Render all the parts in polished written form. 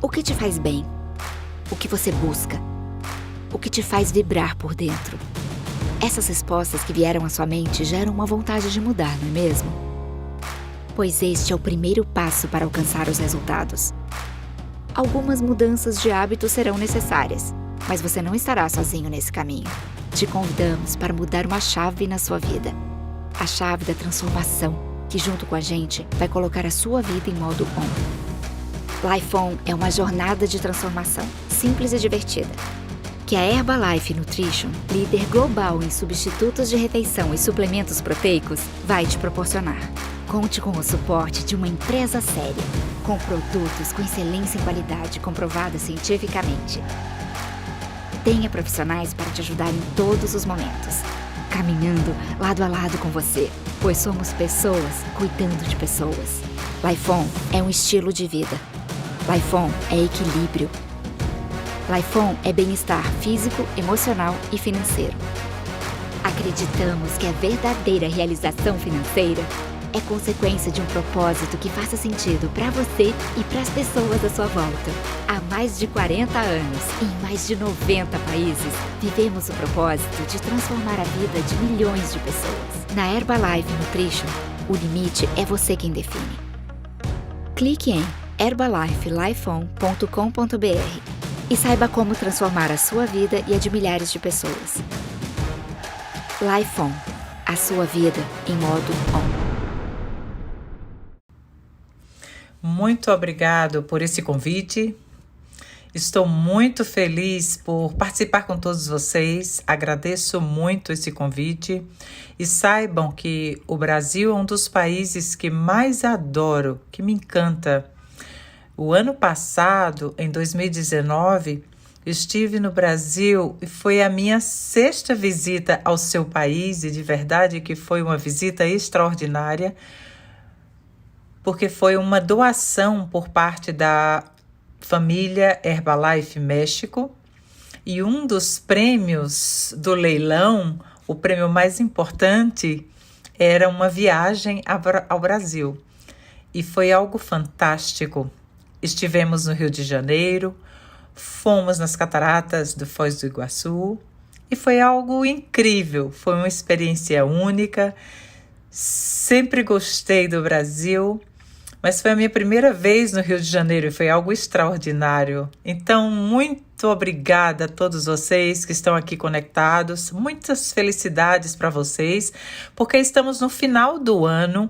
O que te faz bem? O que você busca? O que te faz vibrar por dentro? Essas respostas que vieram à sua mente geram uma vontade de mudar, não é mesmo? Pois este é o primeiro passo para alcançar os resultados. Algumas mudanças de hábito serão necessárias, mas você não estará sozinho nesse caminho. Te convidamos para mudar uma chave na sua vida. A chave da transformação, que junto com a gente vai colocar a sua vida em modo on. Life On é uma jornada de transformação, simples e divertida, que a Herbalife Nutrition, líder global em substitutos de refeição e suplementos proteicos, vai te proporcionar. Conte com o suporte de uma empresa séria, com produtos com excelência em qualidade comprovada cientificamente. Tenha profissionais para te ajudar em todos os momentos, caminhando lado a lado com você, pois somos pessoas cuidando de pessoas. Life On é um estilo de vida. Life On é equilíbrio. Life On é bem-estar físico, emocional e financeiro. Acreditamos que a verdadeira realização financeira é consequência de um propósito que faça sentido para você e para as pessoas à sua volta. Há mais de 40 anos, em mais de 90 países, vivemos o propósito de transformar a vida de milhões de pessoas. Na Herbalife Nutrition, o limite é você quem define. Clique em herbalifelifeon.com.br e saiba como transformar a sua vida e a de milhares de pessoas. Life On, a sua vida em modo on. Muito obrigado por esse convite. Estou muito feliz por participar com todos vocês. Agradeço muito esse convite. E saibam que o Brasil é um dos países que mais adoro, que me encanta. O ano passado, em 2019, estive no Brasil e foi a minha 6ª visita ao seu país, e de verdade que foi uma visita extraordinária, porque foi uma doação por parte da família Herbalife México, e um dos prêmios do leilão, o prêmio mais importante, era uma viagem ao Brasil. E foi algo fantástico. Estivemos no Rio de Janeiro, fomos nas cataratas do Foz do Iguaçu, e foi algo incrível, foi uma experiência única. Sempre gostei do Brasil, mas foi a minha primeira vez no Rio de Janeiro e foi algo extraordinário. Então, muito obrigada a todos vocês que estão aqui conectados. Muitas felicidades para vocês, porque estamos no final do ano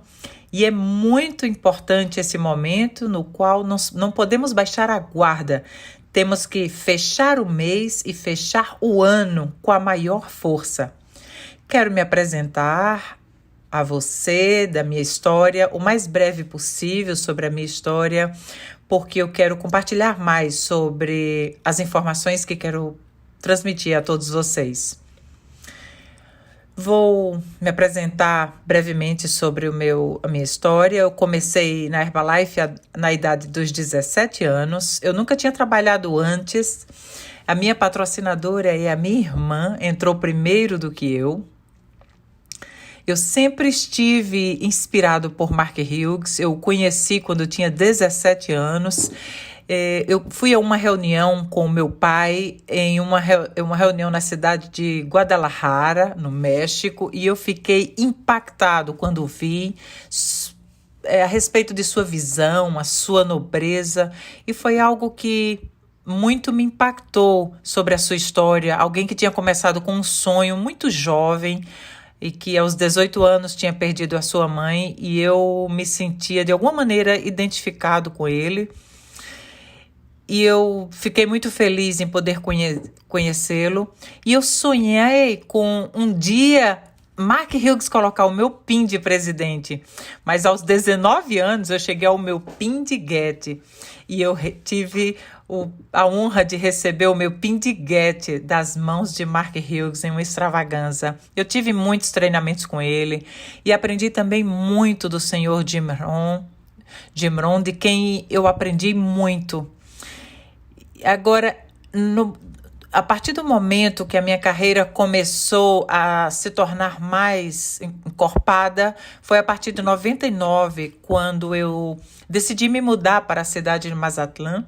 e é muito importante esse momento no qual nós não podemos baixar a guarda. Temos que fechar o mês e fechar o ano com a maior força. Quero me apresentar a você, da minha história, o mais breve possível sobre a minha história, porque eu quero compartilhar mais sobre as informações que quero transmitir a todos vocês. Vou me apresentar brevemente sobre a minha história. Eu comecei na Herbalife na idade dos 17 anos. Eu nunca tinha trabalhado antes. A minha patrocinadora e a minha irmã entrou primeiro do que eu. Eu sempre estive inspirado por Mark Hughes. Eu o conheci quando eu tinha 17 anos. Eu fui a uma reunião com meu pai, em uma reunião na cidade de Guadalajara, no México, e eu fiquei impactado quando vi a respeito de sua visão, a sua nobreza, e foi algo que muito me impactou sobre a sua história. Alguém que tinha começado com um sonho muito jovem, e que aos 18 anos tinha perdido a sua mãe, e eu me sentia de alguma maneira identificado com ele. E eu fiquei muito feliz em poder conhecê-lo. E eu sonhei com um dia Mark Hughes colocar o meu PIN de presidente. Mas aos 19 anos eu cheguei ao meu PIN de Getty. E eu tive a honra de receber o meu PIN de Getty das mãos de Mark Hughes em uma extravagância. Eu tive muitos treinamentos com ele e aprendi também muito do senhor Jim Rohn, de quem eu aprendi muito. Agora, a partir do momento que a minha carreira começou a se tornar mais encorpada, foi a partir de 99, quando eu decidi me mudar para a cidade de Mazatlán.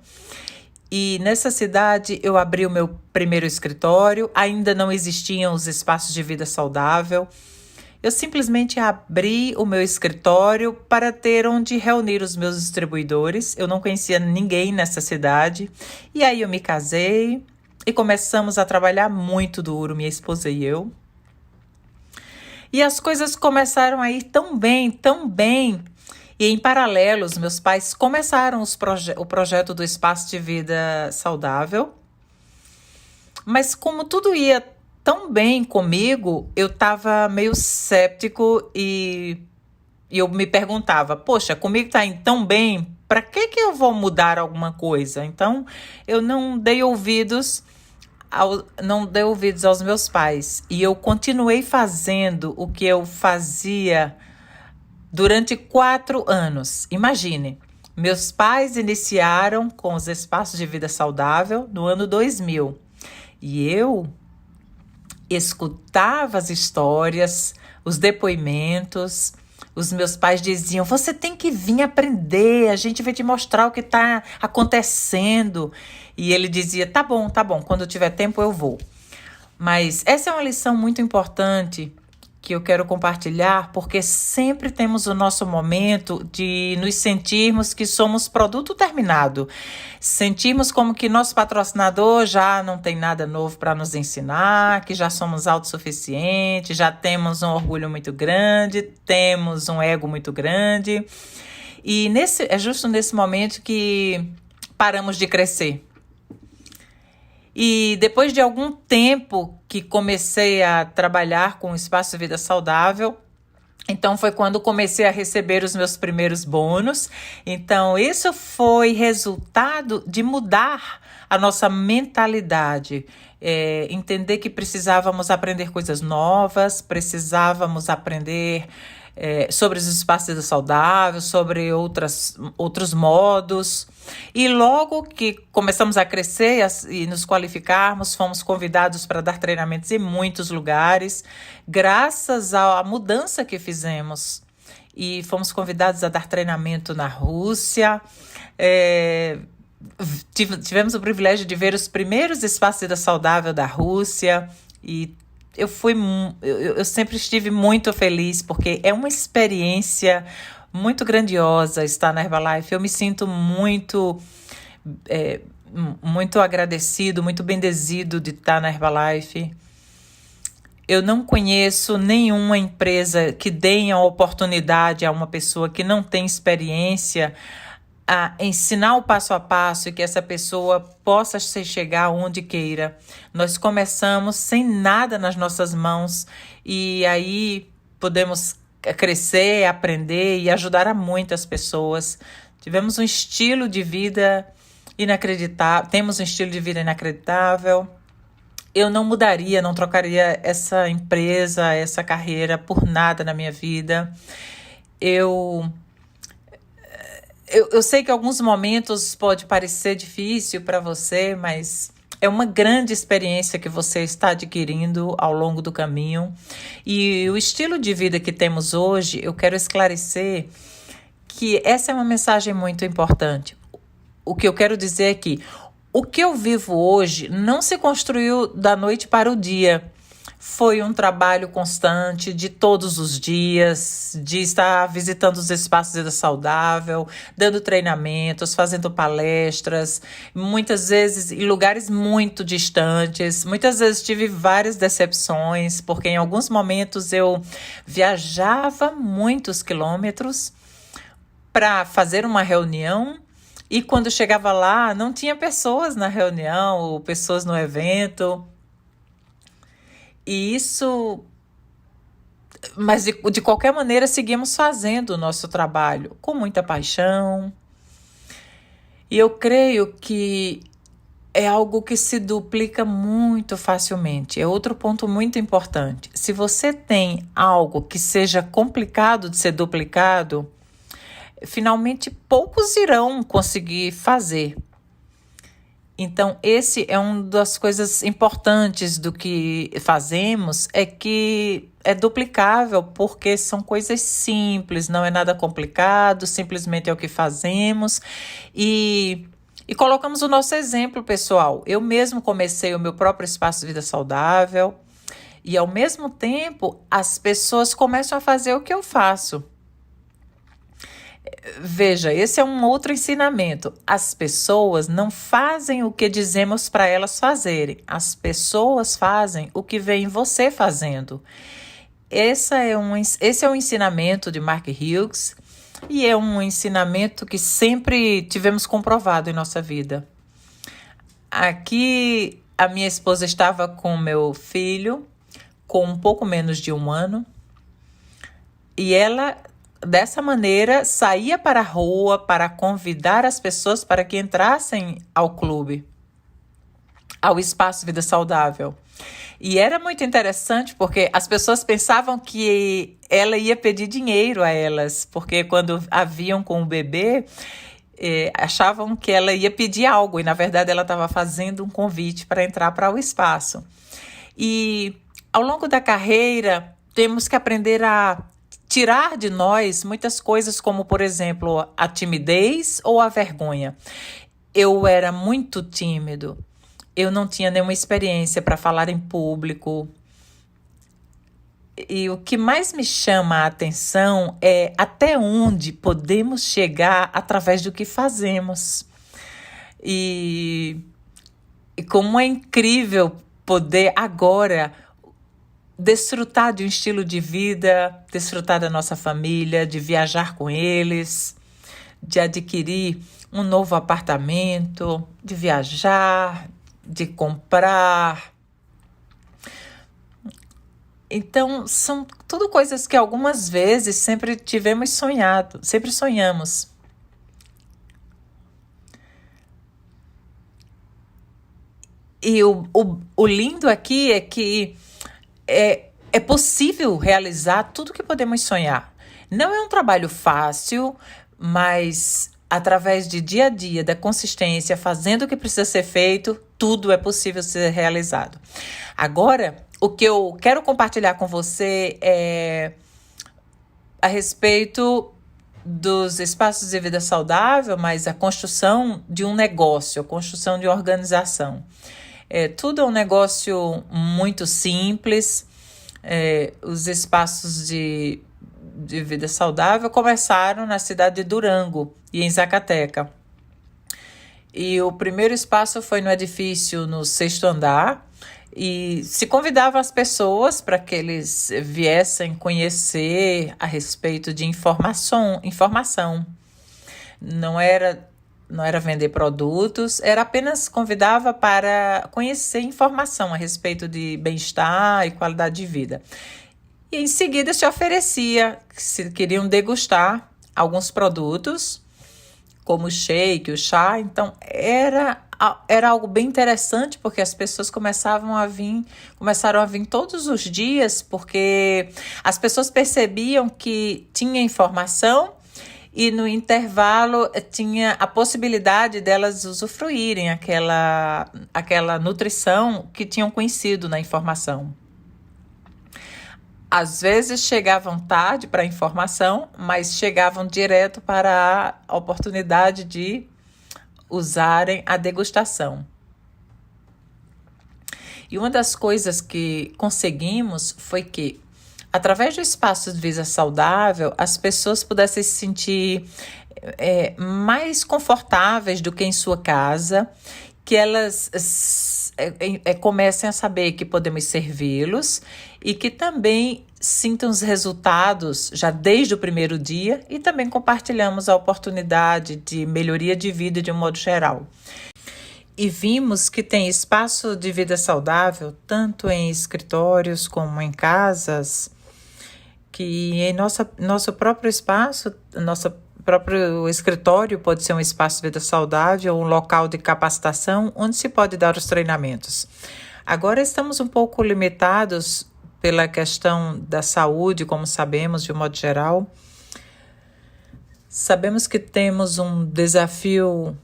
E nessa cidade eu abri o meu primeiro escritório, ainda não existiam os espaços de vida saudável. Eu simplesmente abri o meu escritório para ter onde reunir os meus distribuidores. Eu não conhecia ninguém nessa cidade. E aí eu me casei e começamos a trabalhar muito duro, minha esposa e eu. E as coisas começaram a ir tão bem, tão bem. E em paralelo, os meus pais começaram o projeto do Espaço de Vida Saudável. Mas como tudo ia tão bem comigo, eu estava meio céptico e eu me perguntava, poxa, comigo está indo tão bem, para que eu vou mudar alguma coisa? Então, eu não dei ouvidos aos meus pais. E eu continuei fazendo o que eu fazia durante 4 anos. Imagine, meus pais iniciaram com os espaços de vida saudável no ano 2000. E eu escutava as histórias, os depoimentos. Os meus pais diziam, você tem que vir aprender, a gente vai te mostrar o que está acontecendo. E ele dizia, tá bom, quando eu tiver tempo eu vou. Mas essa é uma lição muito importante que eu quero compartilhar, porque sempre temos o nosso momento de nos sentirmos que somos produto terminado. Sentimos como que nosso patrocinador já não tem nada novo para nos ensinar, que já somos autossuficientes, já temos um orgulho muito grande, temos um ego muito grande. E é justo nesse momento que paramos de crescer. E depois de algum tempo que comecei a trabalhar com o Espaço de Vida Saudável, então foi quando comecei a receber os meus primeiros bônus. Então isso foi resultado de mudar a nossa mentalidade. Entender que precisávamos aprender coisas novas, precisávamos aprender sobre os espaços de vida saudável, sobre outros modos. E logo que começamos a crescer e nos qualificarmos, fomos convidados para dar treinamentos em muitos lugares, graças à mudança que fizemos. E fomos convidados a dar treinamento na Rússia. Tivemos o privilégio de ver os primeiros espaços de vida saudável da Rússia e eu sempre estive muito feliz, porque é uma experiência muito grandiosa estar na Herbalife. Eu me sinto muito agradecido, muito bendezido de estar na Herbalife. Eu não conheço nenhuma empresa que dê a oportunidade a uma pessoa que não tem experiência a ensinar o passo a passo e que essa pessoa possa chegar onde queira. Nós começamos sem nada nas nossas mãos e aí podemos crescer, aprender e ajudar a muitas pessoas. Tivemos um estilo de vida inacreditável, temos um estilo de vida inacreditável. Eu não mudaria, não trocaria essa empresa, essa carreira por nada na minha vida. Eu sei que em alguns momentos pode parecer difícil para você, mas é uma grande experiência que você está adquirindo ao longo do caminho. E o estilo de vida que temos hoje, eu quero esclarecer que essa é uma mensagem muito importante. O que eu quero dizer é que o que eu vivo hoje não se construiu da noite para o dia. Foi um trabalho constante de todos os dias, de estar visitando os espaços de vida saudável, dando treinamentos, fazendo palestras, muitas vezes em lugares muito distantes. Muitas vezes tive várias decepções, porque em alguns momentos eu viajava muitos quilômetros para fazer uma reunião e quando chegava lá não tinha pessoas na reunião ou pessoas no evento. E isso, mas de qualquer maneira seguimos fazendo o nosso trabalho com muita paixão. E eu creio que é algo que se duplica muito facilmente. É outro ponto muito importante. Se você tem algo que seja complicado de ser duplicado, finalmente poucos irão conseguir fazer. Então, esse é uma das coisas importantes do que fazemos, é que é duplicável, porque são coisas simples, não é nada complicado, simplesmente é o que fazemos. E E colocamos o nosso exemplo pessoal. Eu mesmo comecei o meu próprio espaço de vida saudável e, ao mesmo tempo, as pessoas começam a fazer o que eu faço. Veja, esse é um outro ensinamento. As pessoas não fazem o que dizemos para elas fazerem. As pessoas fazem o que veem você fazendo. Esse é um ensinamento de Mark Hughes e é um ensinamento que sempre tivemos comprovado em nossa vida. Aqui, a minha esposa estava com meu filho, com um pouco menos de 1 ano, e ela, dessa maneira, saía para a rua para convidar as pessoas para que entrassem ao clube, ao Espaço Vida Saudável. E era muito interessante porque as pessoas pensavam que ela ia pedir dinheiro a elas, porque quando a viam com o bebê, achavam que ela ia pedir algo, e na verdade ela estava fazendo um convite para entrar para o espaço. E ao longo da carreira, temos que aprender a tirar de nós muitas coisas, como, por exemplo, a timidez ou a vergonha. Eu era muito tímido. Eu não tinha nenhuma experiência para falar em público. E o que mais me chama a atenção é até onde podemos chegar através do que fazemos. E como é incrível poder agora desfrutar de um estilo de vida, desfrutar da nossa família, de viajar com eles, de adquirir um novo apartamento, de viajar, de comprar. Então, são tudo coisas que algumas vezes sempre tivemos sonhado, sempre sonhamos. E o lindo aqui é que é possível realizar tudo que podemos sonhar. Não é um trabalho fácil, mas através de dia a dia, da consistência, fazendo o que precisa ser feito, tudo é possível ser realizado. Agora, o que eu quero compartilhar com você é a respeito dos espaços de vida saudável, mas a construção de um negócio, a construção de uma organização. Tudo é um negócio muito simples. Os espaços de vida saudável começaram na cidade de Durango e em Zacateca. E o primeiro espaço foi no edifício no 6º andar, e se convidava as pessoas para que eles viessem conhecer a respeito de informação. Não era vender produtos, era apenas convidava para conhecer informação a respeito de bem-estar e qualidade de vida. E em seguida se oferecia, se queriam degustar alguns produtos, como o shake, o chá. Então era algo bem interessante, porque as pessoas começaram a vir todos os dias, porque as pessoas percebiam que tinha informação e no intervalo tinha a possibilidade delas usufruírem aquela nutrição que tinham conhecido na informação. Às vezes chegavam tarde para a informação, mas chegavam direto para a oportunidade de usarem a degustação. E uma das coisas que conseguimos foi que, através do espaço de vida saudável, as pessoas pudessem se sentir mais confortáveis do que em sua casa, que elas comecem a saber que podemos servi-los e que também sintam os resultados já desde o primeiro dia, e também compartilhamos a oportunidade de melhoria de vida de um modo geral. E vimos que tem espaço de vida saudável tanto em escritórios como em casas, que em nosso próprio espaço, nosso próprio escritório pode ser um espaço de vida saudável, um local de capacitação onde se pode dar os treinamentos. Agora estamos um pouco limitados pela questão da saúde, como sabemos, de um modo geral. Sabemos que temos um desafio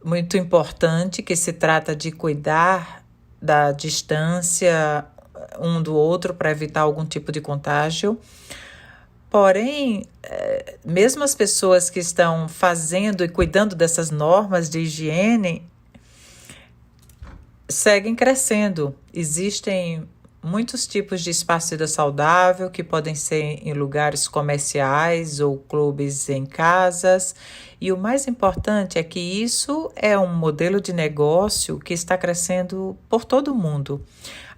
muito importante, que se trata de cuidar da distância um do outro para evitar algum tipo de contágio. Porém, mesmo as pessoas que estão fazendo e cuidando dessas normas de higiene seguem crescendo. Existem muitos tipos de espaço de vida saudável que podem ser em lugares comerciais ou clubes em casas. E o mais importante é que isso é um modelo de negócio que está crescendo por todo o mundo.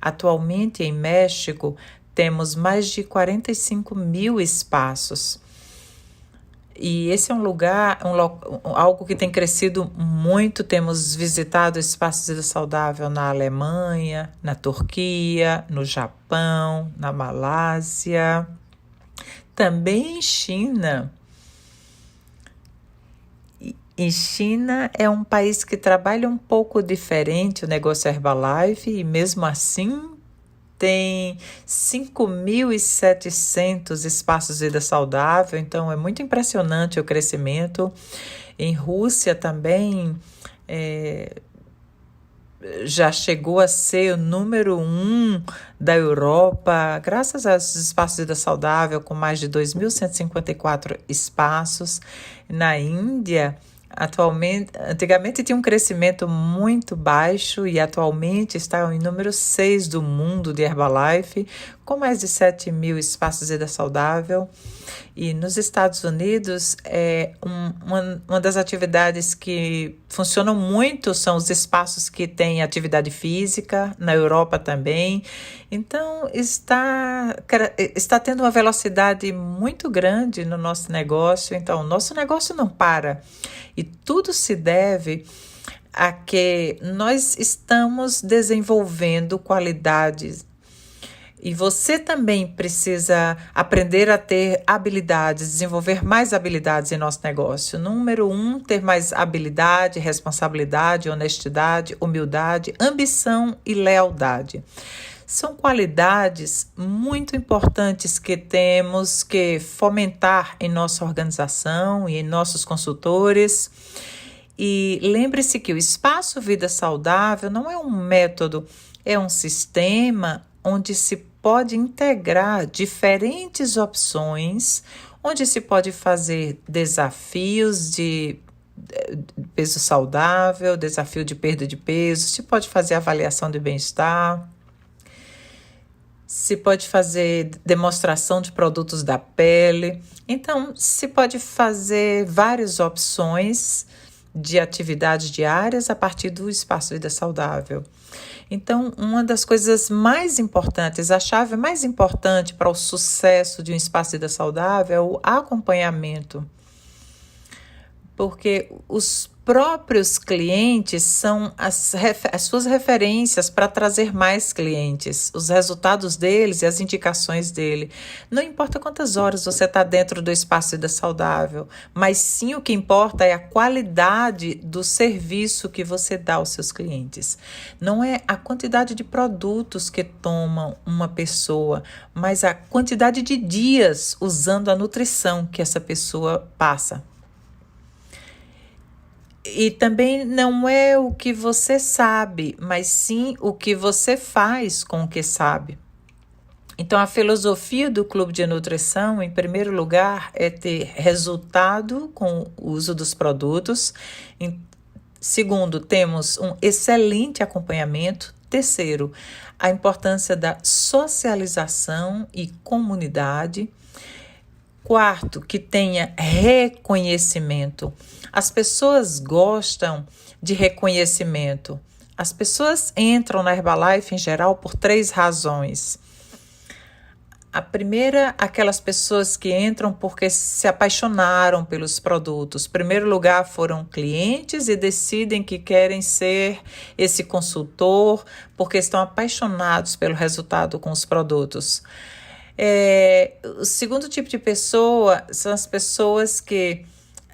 Atualmente, em México, temos mais de 45 mil espaços. E esse é um lugar, algo que tem crescido muito. Temos visitado espaços de vida saudável na Alemanha, na Turquia, no Japão, na Malásia, também em China. E China é um país que trabalha um pouco diferente o negócio Herbalife e mesmo assim tem 5.700 espaços de vida saudável, então é muito impressionante o crescimento. Em Rússia também já chegou a ser o número 1 da Europa, graças aos espaços de vida saudável, com mais de 2.154 espaços. Na Índia, antigamente tinha um crescimento muito baixo e atualmente está em número 6 do mundo de Herbalife, com mais de 7 mil espaços de vida saudável. E nos Estados Unidos, uma das atividades que funcionam muito são os espaços que têm atividade física, na Europa também. Então, está tendo uma velocidade muito grande no nosso negócio. Então, o nosso negócio não para. E tudo se deve a que nós estamos desenvolvendo qualidades. E você também precisa aprender a ter habilidades, desenvolver mais habilidades em nosso negócio. Número 1, ter mais habilidade, responsabilidade, honestidade, humildade, ambição e lealdade. São qualidades muito importantes que temos que fomentar em nossa organização e em nossos consultores. E lembre-se que o Espaço Vida Saudável não é um método, é um sistema onde se pode integrar diferentes opções, onde se pode fazer desafios de peso saudável, desafio de perda de peso, se pode fazer avaliação de bem-estar, se pode fazer demonstração de produtos da pele. Então, se pode fazer várias opções de atividades diárias a partir do Espaço Vida Saudável. Então, uma das coisas mais importantes, a chave mais importante para o sucesso de um Espaço Vida Saudável é o acompanhamento. Porque os próprios clientes são as suas referências para trazer mais clientes, os resultados deles e as indicações dele. Não importa quantas horas você está dentro do Espaço Vida Saudável, mas sim o que importa é a qualidade do serviço que você dá aos seus clientes. Não é a quantidade de produtos que tomam uma pessoa, mas a quantidade de dias usando a nutrição que essa pessoa passa. E também não é o que você sabe, mas sim o que você faz com o que sabe. Então, a filosofia do Clube de Nutrição, em primeiro lugar, é ter resultado com o uso dos produtos. Segundo, temos um excelente acompanhamento. Terceiro, a importância da socialização e comunidade. Quarto, que tenha reconhecimento. As pessoas gostam de reconhecimento. As pessoas entram na Herbalife em geral por 3 razões. A primeira, aquelas pessoas que entram porque se apaixonaram pelos produtos. Em primeiro lugar, foram clientes e decidem que querem ser esse consultor porque estão apaixonados pelo resultado com os produtos. O segundo tipo de pessoa são as pessoas que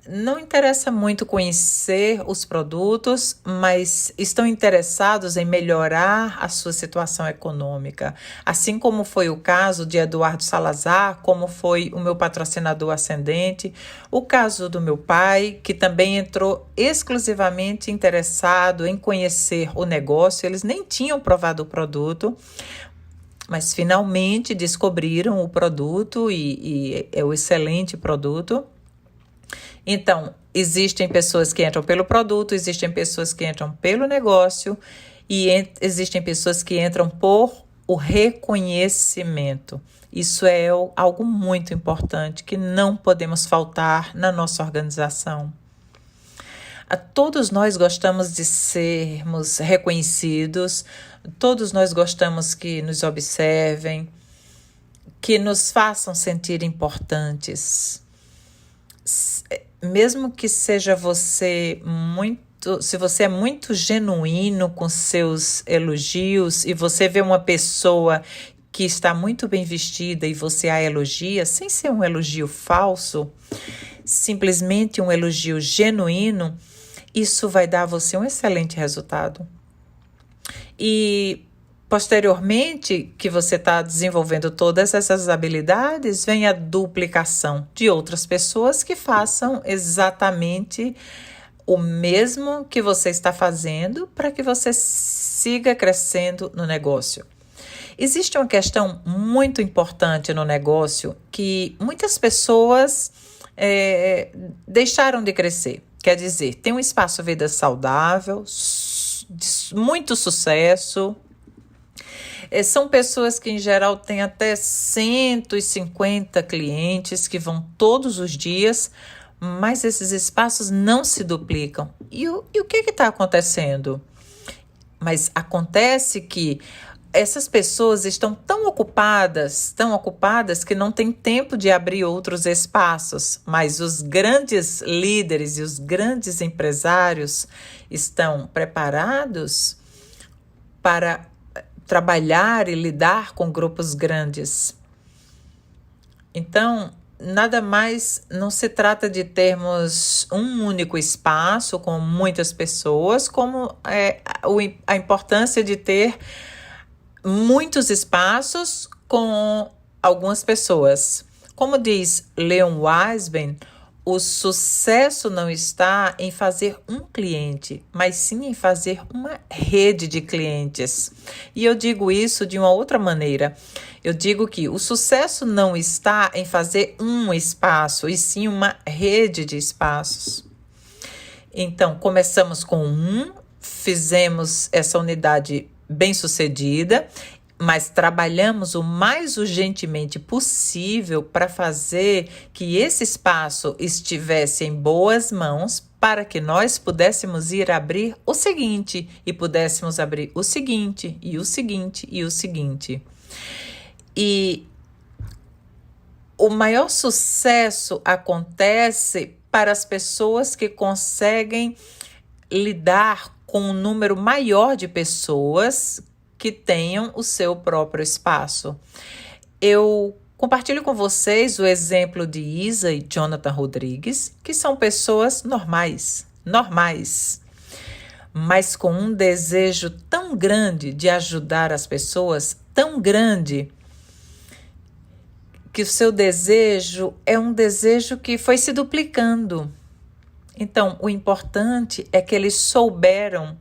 não interessa muito conhecer os produtos, mas estão interessados em melhorar a sua situação econômica. Assim como foi o caso de Eduardo Salazar, como foi o meu patrocinador ascendente, o caso do meu pai, que também entrou exclusivamente interessado em conhecer o negócio. Eles nem tinham provado o produto, mas finalmente descobriram o produto e é um excelente produto. Então, existem pessoas que entram pelo produto, existem pessoas que entram pelo negócio e existem pessoas que entram por o reconhecimento. Isso é algo muito importante que não podemos faltar na nossa organização. Todos nós gostamos de sermos reconhecidos, todos nós gostamos que nos observem, que nos façam sentir importantes. Mesmo que seja você se você é muito genuíno com seus elogios e você vê uma pessoa que está muito bem vestida e você a elogia, sem ser um elogio falso, simplesmente um elogio genuíno, isso vai dar a você um excelente resultado. E posteriormente que você está desenvolvendo todas essas habilidades, vem a duplicação de outras pessoas que façam exatamente o mesmo que você está fazendo para que você siga crescendo no negócio. Existe uma questão muito importante no negócio que muitas pessoas deixaram de crescer. Quer dizer, tem um espaço vida saudável, de muito sucesso. São pessoas que, em geral, têm até 150 clientes que vão todos os dias, mas esses espaços não se duplicam. E o que está acontecendo? Mas acontece que essas pessoas estão tão ocupadas que não têm tempo de abrir outros espaços, mas os grandes líderes e os grandes empresários estão preparados para trabalhar e lidar com grupos grandes. Então, nada mais, não se trata de termos um único espaço com muitas pessoas, como a importância de ter muitos espaços com algumas pessoas. Como diz Leon Wiseman, o sucesso não está em fazer um cliente, mas sim em fazer uma rede de clientes. E eu digo isso de uma outra maneira. Eu digo que o sucesso não está em fazer um espaço, e sim uma rede de espaços. Então, começamos com fizemos essa unidade bem-sucedida, mas trabalhamos o mais urgentemente possível para fazer que esse espaço estivesse em boas mãos para que nós pudéssemos ir abrir o seguinte, e pudéssemos abrir o seguinte, e o seguinte, e o seguinte. E o maior sucesso acontece para as pessoas que conseguem lidar com um número maior de pessoas que tenham o seu próprio espaço. Eu compartilho com vocês o exemplo de Isa e Jonathan Rodrigues, que são pessoas normais, mas com um desejo tão grande de ajudar as pessoas, tão grande, que o seu desejo é um desejo que foi se duplicando. Então, o importante é que eles souberam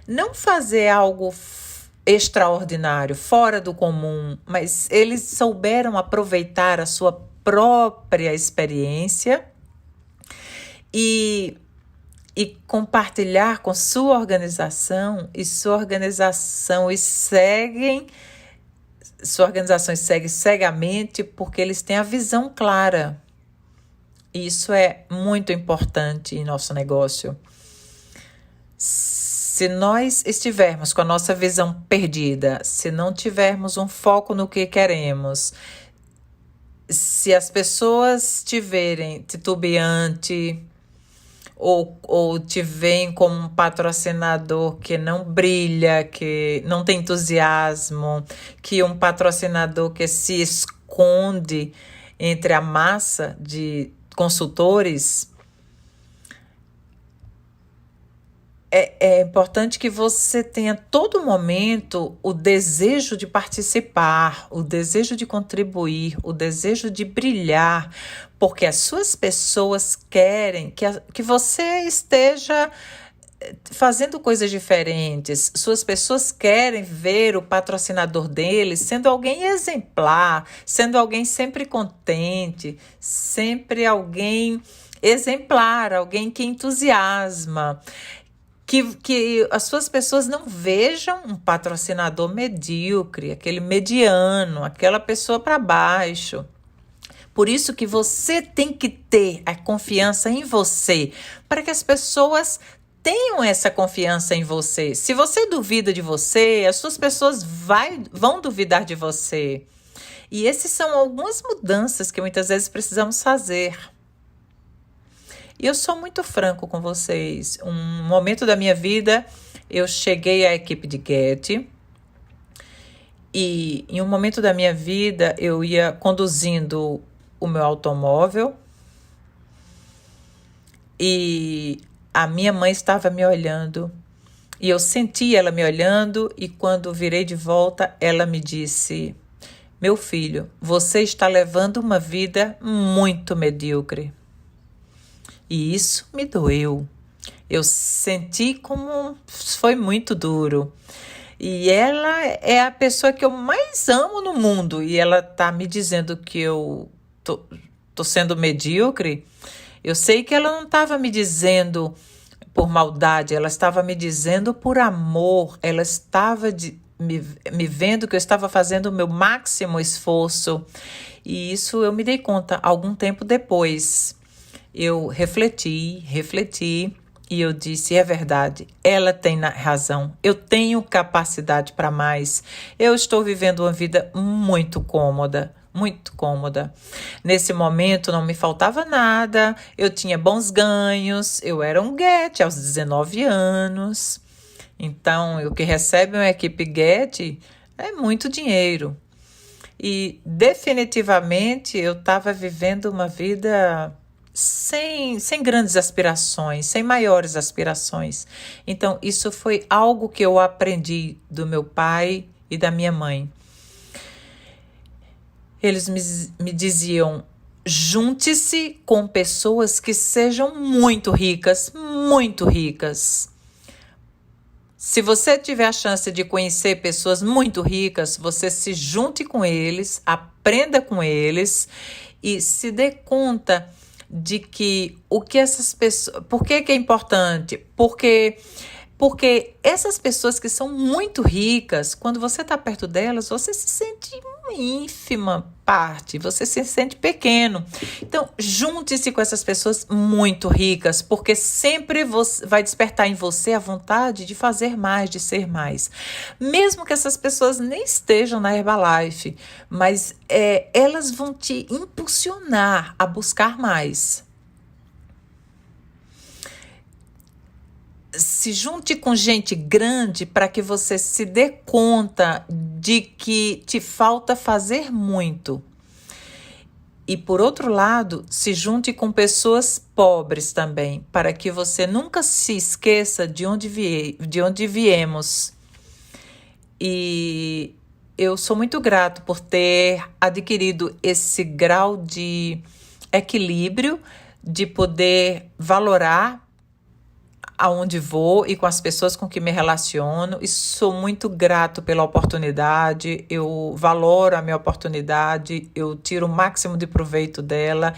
não fazer algo extraordinário, fora do comum, mas eles souberam aproveitar a sua própria experiência e compartilhar com sua organização, e sua organização segue cegamente porque eles têm a visão clara. Isso é muito importante em nosso negócio. Se nós estivermos com a nossa visão perdida, se não tivermos um foco no que queremos, se as pessoas te verem titubeante ou te veem como um patrocinador que não brilha, que não tem entusiasmo, que um patrocinador que se esconde entre a massa de consultores, é importante que você tenha todo momento o desejo de participar, o desejo de contribuir, o desejo de brilhar, porque as suas pessoas querem que você esteja fazendo coisas diferentes. Suas pessoas querem ver o patrocinador deles sendo alguém exemplar, sendo alguém sempre contente, sempre alguém exemplar, alguém que entusiasma. Que as suas pessoas não vejam um patrocinador medíocre, aquele mediano, aquela pessoa para baixo. Por isso que você tem que ter a confiança em você, para que as pessoas tenham essa confiança em você. Se você duvida de você, as suas pessoas vão duvidar de você. E essas são algumas mudanças que muitas vezes precisamos fazer. E eu sou muito franco com vocês. Um momento da minha vida, eu cheguei à equipe de Getty. E em um momento da minha vida, eu ia conduzindo o meu automóvel. E a minha mãe estava me olhando. E eu senti ela me olhando. E quando virei de volta, ela me disse: meu filho, você está levando uma vida muito medíocre. E isso me doeu. Eu senti como foi muito duro. E ela é a pessoa que eu mais amo no mundo. E ela tá me dizendo que eu tô sendo medíocre. Eu sei que ela não estava me dizendo por maldade. Ela estava me dizendo por amor. Ela estava me vendo que eu estava fazendo o meu máximo esforço. E isso eu me dei conta algum tempo depois. Eu refleti e eu disse: é verdade, ela tem razão, eu tenho capacidade para mais, eu estou vivendo uma vida muito cômoda. Muito cômoda. Nesse momento não me faltava nada, eu tinha bons ganhos, eu era um Getty aos 19 anos. Então, o que recebe uma equipe Getty é muito dinheiro. E definitivamente eu estava vivendo uma vida sem grandes aspirações, sem maiores aspirações. Então, isso foi algo que eu aprendi do meu pai e da minha mãe. Eles me diziam: junte-se com pessoas que sejam muito ricas, muito ricas. Se você tiver a chance de conhecer pessoas muito ricas, você se junte com eles, aprenda com eles e se dê conta de que o que essas pessoas... Por que é importante? Porque essas pessoas que são muito ricas, quando você está perto delas, você se sente uma ínfima parte, você se sente pequeno. Então, junte-se com essas pessoas muito ricas, porque sempre vai despertar em você a vontade de fazer mais, de ser mais. Mesmo que essas pessoas nem estejam na Herbalife, mas elas vão te impulsionar a buscar mais. Se junte com gente grande para que você se dê conta de que te falta fazer muito. E, por outro lado, se junte com pessoas pobres também, para que você nunca se esqueça de onde viemos. E eu sou muito grato por ter adquirido esse grau de equilíbrio, de poder valorar aonde vou e com as pessoas com que me relaciono, e sou muito grato pela oportunidade, eu valoro a minha oportunidade, eu tiro o máximo de proveito dela,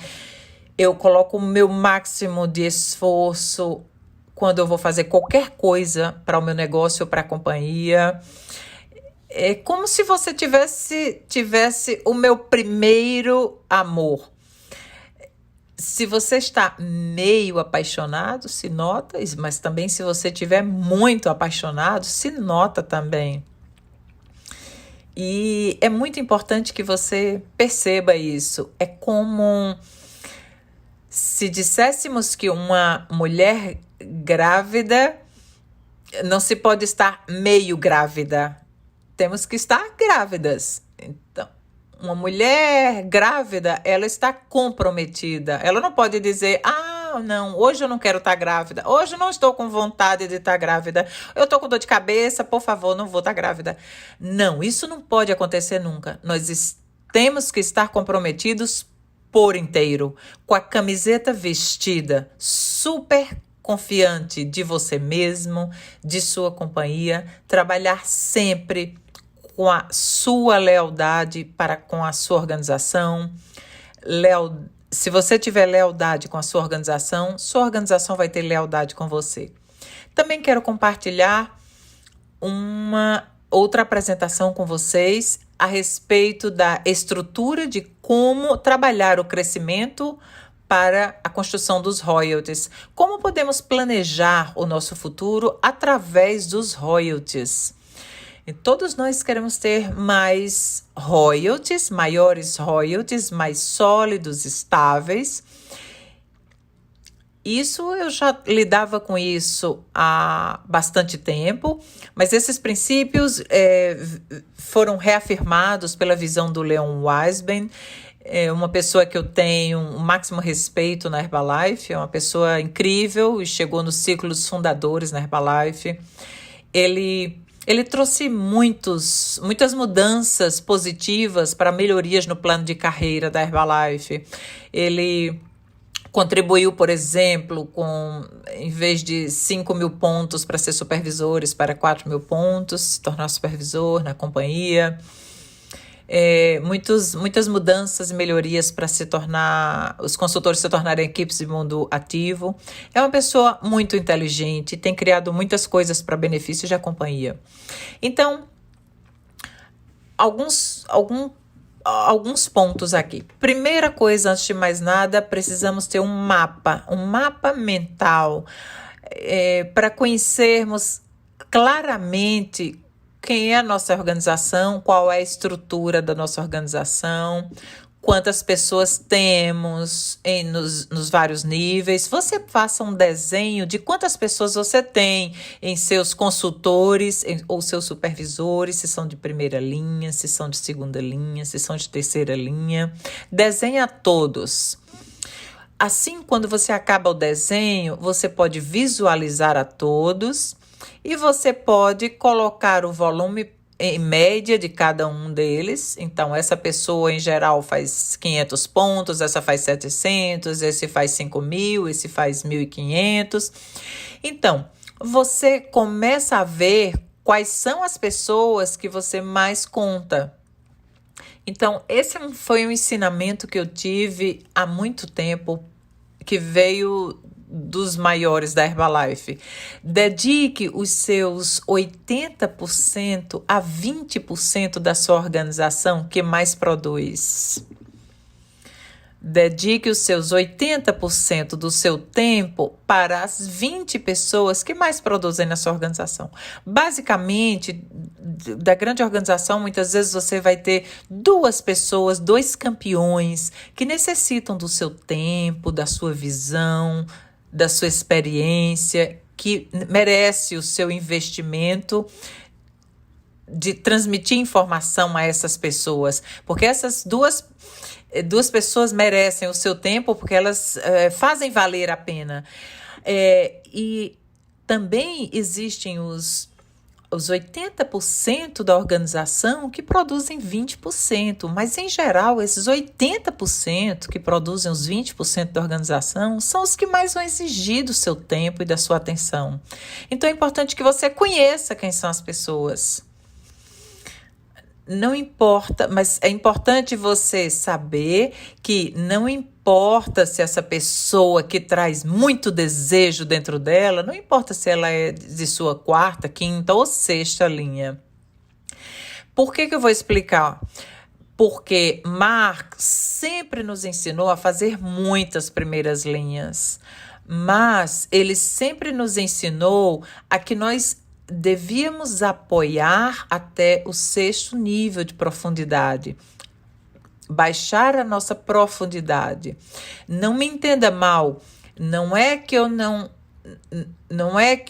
eu coloco o meu máximo de esforço quando eu vou fazer qualquer coisa para o meu negócio ou para a companhia. É como se você tivesse o meu primeiro amor. Se você está meio apaixonado, se nota, mas também se você estiver muito apaixonado, se nota também. E é muito importante que você perceba isso. É como se disséssemos que uma mulher grávida não se pode estar meio grávida. Temos que estar grávidas. Então, uma mulher grávida, ela está comprometida. Ela não pode dizer: não, hoje eu não quero estar grávida. Hoje eu não estou com vontade de estar grávida. Eu estou com dor de cabeça, por favor, não vou estar grávida. Não, isso não pode acontecer nunca. Nós temos que estar comprometidos por inteiro, com a camiseta vestida, super confiante de você mesmo, de sua companhia, trabalhar sempre com a sua lealdade para com a sua organização. Se você tiver lealdade com a sua organização vai ter lealdade com você. Também quero compartilhar uma outra apresentação com vocês a respeito da estrutura de como trabalhar o crescimento para a construção dos royalties. Como podemos planejar o nosso futuro através dos royalties? E todos nós queremos ter mais royalties, maiores royalties, mais sólidos, estáveis. Isso eu já lidava com isso há bastante tempo, mas esses princípios foram reafirmados pela visão do Leon Wiseman, uma pessoa que eu tenho o máximo respeito na Herbalife, é uma pessoa incrível e chegou nos ciclos fundadores na Herbalife. Ele trouxe muitas mudanças positivas para melhorias no plano de carreira da Herbalife. Ele contribuiu, por exemplo, em vez de 5.000 pontos para ser supervisores, para 4.000 pontos, se tornar supervisor na companhia. Muitas mudanças e melhorias para os consultores se tornarem equipes de mundo ativo. É uma pessoa muito inteligente, tem criado muitas coisas para benefício da companhia. Então, alguns pontos aqui. Primeira coisa, antes de mais nada, precisamos ter um mapa mental para conhecermos claramente quem é a nossa organização, qual é a estrutura da nossa organização, quantas pessoas temos nos vários níveis. Você faça um desenho de quantas pessoas você tem em seus consultores ou seus supervisores, se são de primeira linha, se são de segunda linha, se são de terceira linha. Desenha todos. Assim, quando você acaba o desenho, você pode visualizar a todos e você pode colocar o volume em média de cada um deles. Então, essa pessoa em geral faz 500 pontos, essa faz 700, esse faz 5.000, esse faz 1.500. Então, você começa a ver quais são as pessoas que você mais conta. Então, esse foi um ensinamento que eu tive há muito tempo, que veio dos maiores da Herbalife. Dedique os seus 80% a 20% da sua organização que mais produz. Dedique os seus 80% do seu tempo para as 20 pessoas que mais produzem na sua organização. Basicamente, da grande organização, muitas vezes você vai ter 2 pessoas, 2 campeões que necessitam do seu tempo, da sua visão, da sua experiência, que merece o seu investimento de transmitir informação a essas pessoas, porque essas duas pessoas merecem o seu tempo, porque elas fazem valer a pena. E também existem os 80% da organização que produzem 20%, mas em geral esses 80% que produzem os 20% da organização são os que mais vão exigir do seu tempo e da sua atenção. Então é importante que você conheça quem são as pessoas. Não importa, mas é importante você saber que não importa se essa pessoa que traz muito desejo dentro dela, não importa se ela é de sua 4ª, 5ª ou 6ª linha. Por que eu vou explicar? Porque Mark sempre nos ensinou a fazer muitas primeiras linhas, mas ele sempre nos ensinou a que nós devíamos apoiar até o 6º nível de profundidade, baixar a nossa profundidade. Não me entenda mal, não é que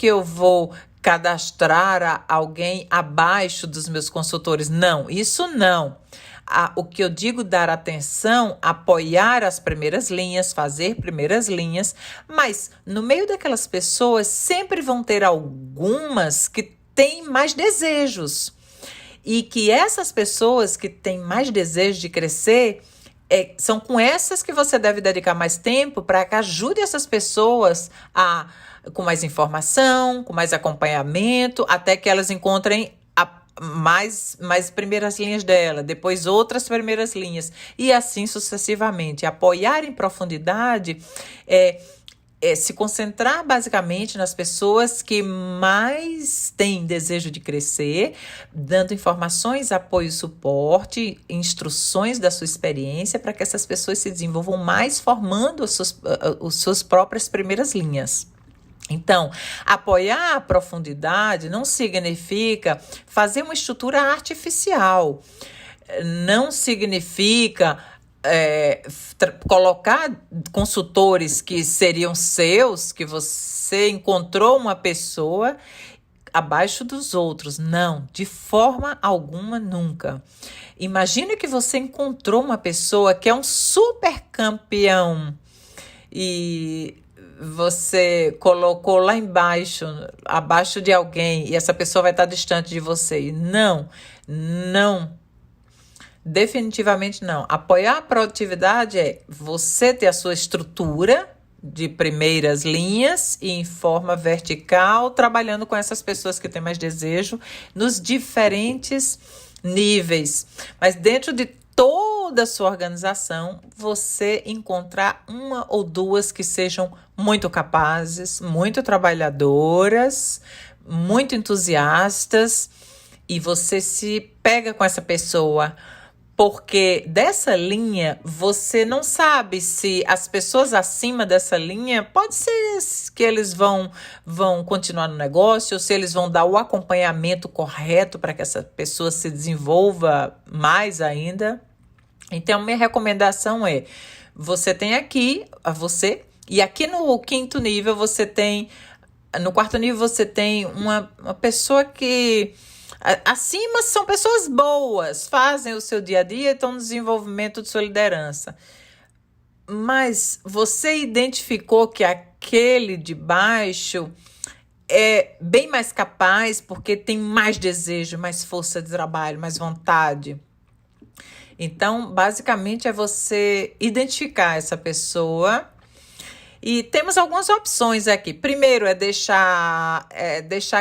eu vou cadastrar alguém abaixo dos meus consultores, não, isso não. O que eu digo, dar atenção, apoiar as primeiras linhas, fazer primeiras linhas, mas no meio daquelas pessoas sempre vão ter algumas que têm mais desejos. E que essas pessoas que têm mais desejo de crescer, são com essas que você deve dedicar mais tempo para que ajude essas pessoas a com mais informação, com mais acompanhamento, até que elas encontrem mais primeiras linhas dela, depois outras primeiras linhas, e assim sucessivamente. Apoiar em profundidade é se concentrar basicamente nas pessoas que mais têm desejo de crescer, dando informações, apoio, suporte, instruções da sua experiência para que essas pessoas se desenvolvam mais, formando as suas próprias primeiras linhas. Então, apoiar a profundidade não significa fazer uma estrutura artificial, não significa colocar consultores que seriam seus, que você encontrou uma pessoa abaixo dos outros. Não, de forma alguma, nunca. Imagine que você encontrou uma pessoa que é um super campeão e você colocou lá embaixo, abaixo de alguém, e essa pessoa vai estar distante de você. Não, não. Definitivamente não. Apoiar a produtividade é você ter a sua estrutura de primeiras linhas e em forma vertical, trabalhando com essas pessoas que têm mais desejo nos diferentes níveis. Mas dentro de toda a sua organização, você encontrar uma ou duas que sejam muito capazes, muito trabalhadoras, muito entusiastas, e você se pega com essa pessoa. Porque dessa linha, você não sabe se as pessoas acima dessa linha, pode ser que eles vão continuar no negócio, ou se eles vão dar o acompanhamento correto para que essa pessoa se desenvolva mais ainda. Então, minha recomendação é, você tem aqui, e aqui no quinto nível você tem, no quarto nível você tem uma pessoa que... Acima são pessoas boas, fazem o seu dia a dia e estão no desenvolvimento de sua liderança. Mas você identificou que aquele de baixo é bem mais capaz porque tem mais desejo, mais força de trabalho, mais vontade. Então, basicamente, é você identificar essa pessoa. E temos algumas opções aqui. Primeiro é deixar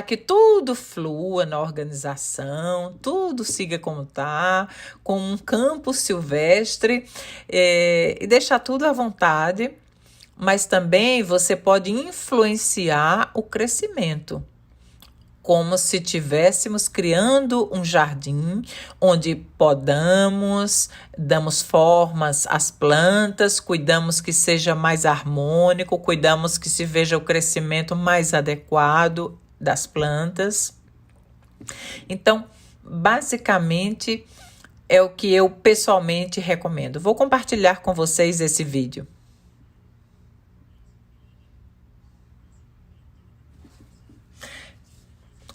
que tudo flua na organização, tudo siga como está, como um campo silvestre, e deixar tudo à vontade. Mas também você pode influenciar o crescimento, como se estivéssemos criando um jardim onde podamos, damos formas às plantas, cuidamos que seja mais harmônico, cuidamos que se veja o crescimento mais adequado das plantas. Então, basicamente, é o que eu pessoalmente recomendo. Vou compartilhar com vocês esse vídeo.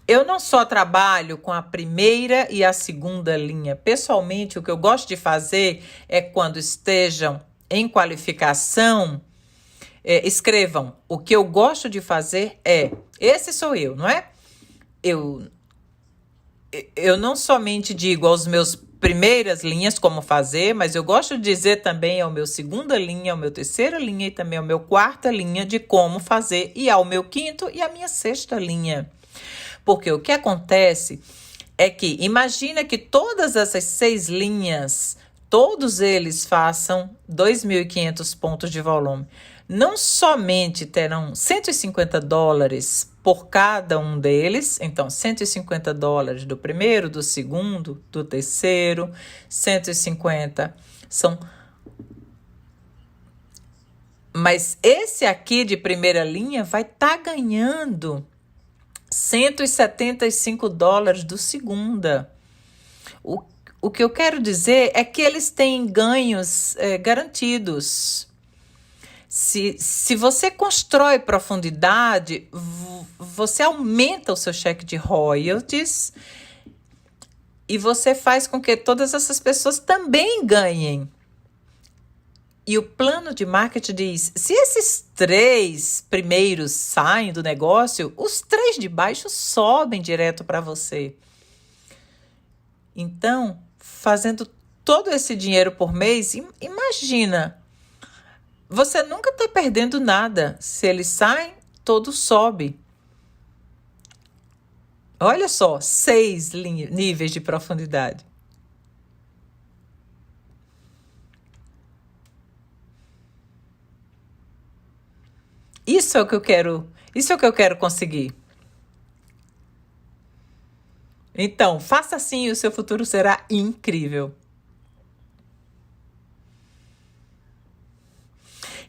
Eu não só trabalho com a primeira e a segunda linha. Pessoalmente, o que eu gosto de fazer é quando estejam em qualificação, escrevam. O que eu gosto de fazer esse sou eu, não é? Eu não somente digo aos meus primeiras linhas como fazer, mas eu gosto de dizer também ao meu segunda linha, ao meu terceira linha e também ao meu quarta linha de como fazer, e ao meu quinto e à minha sexta linha. Porque o que acontece é que, imagina que todas essas 6 linhas, todos eles façam 2.500 pontos de volume. Não somente terão $150 por cada um deles, então $150 do primeiro, do segundo, do terceiro, 150 são... Mas esse aqui de primeira linha vai estar ganhando $175 do segunda. O que eu quero dizer é que eles têm ganhos garantidos. Se você constrói profundidade, você aumenta o seu cheque de royalties e você faz com que todas essas pessoas também ganhem. E o plano de marketing diz, se esses 3 primeiros saem do negócio, os 3 de baixo sobem direto para você. Então, fazendo todo esse dinheiro por mês, imagina, você nunca está perdendo nada. Se eles saem, todo sobe. Olha só, 6 níveis de profundidade. Isso é o que eu quero conseguir. Então, faça assim e o seu futuro será incrível.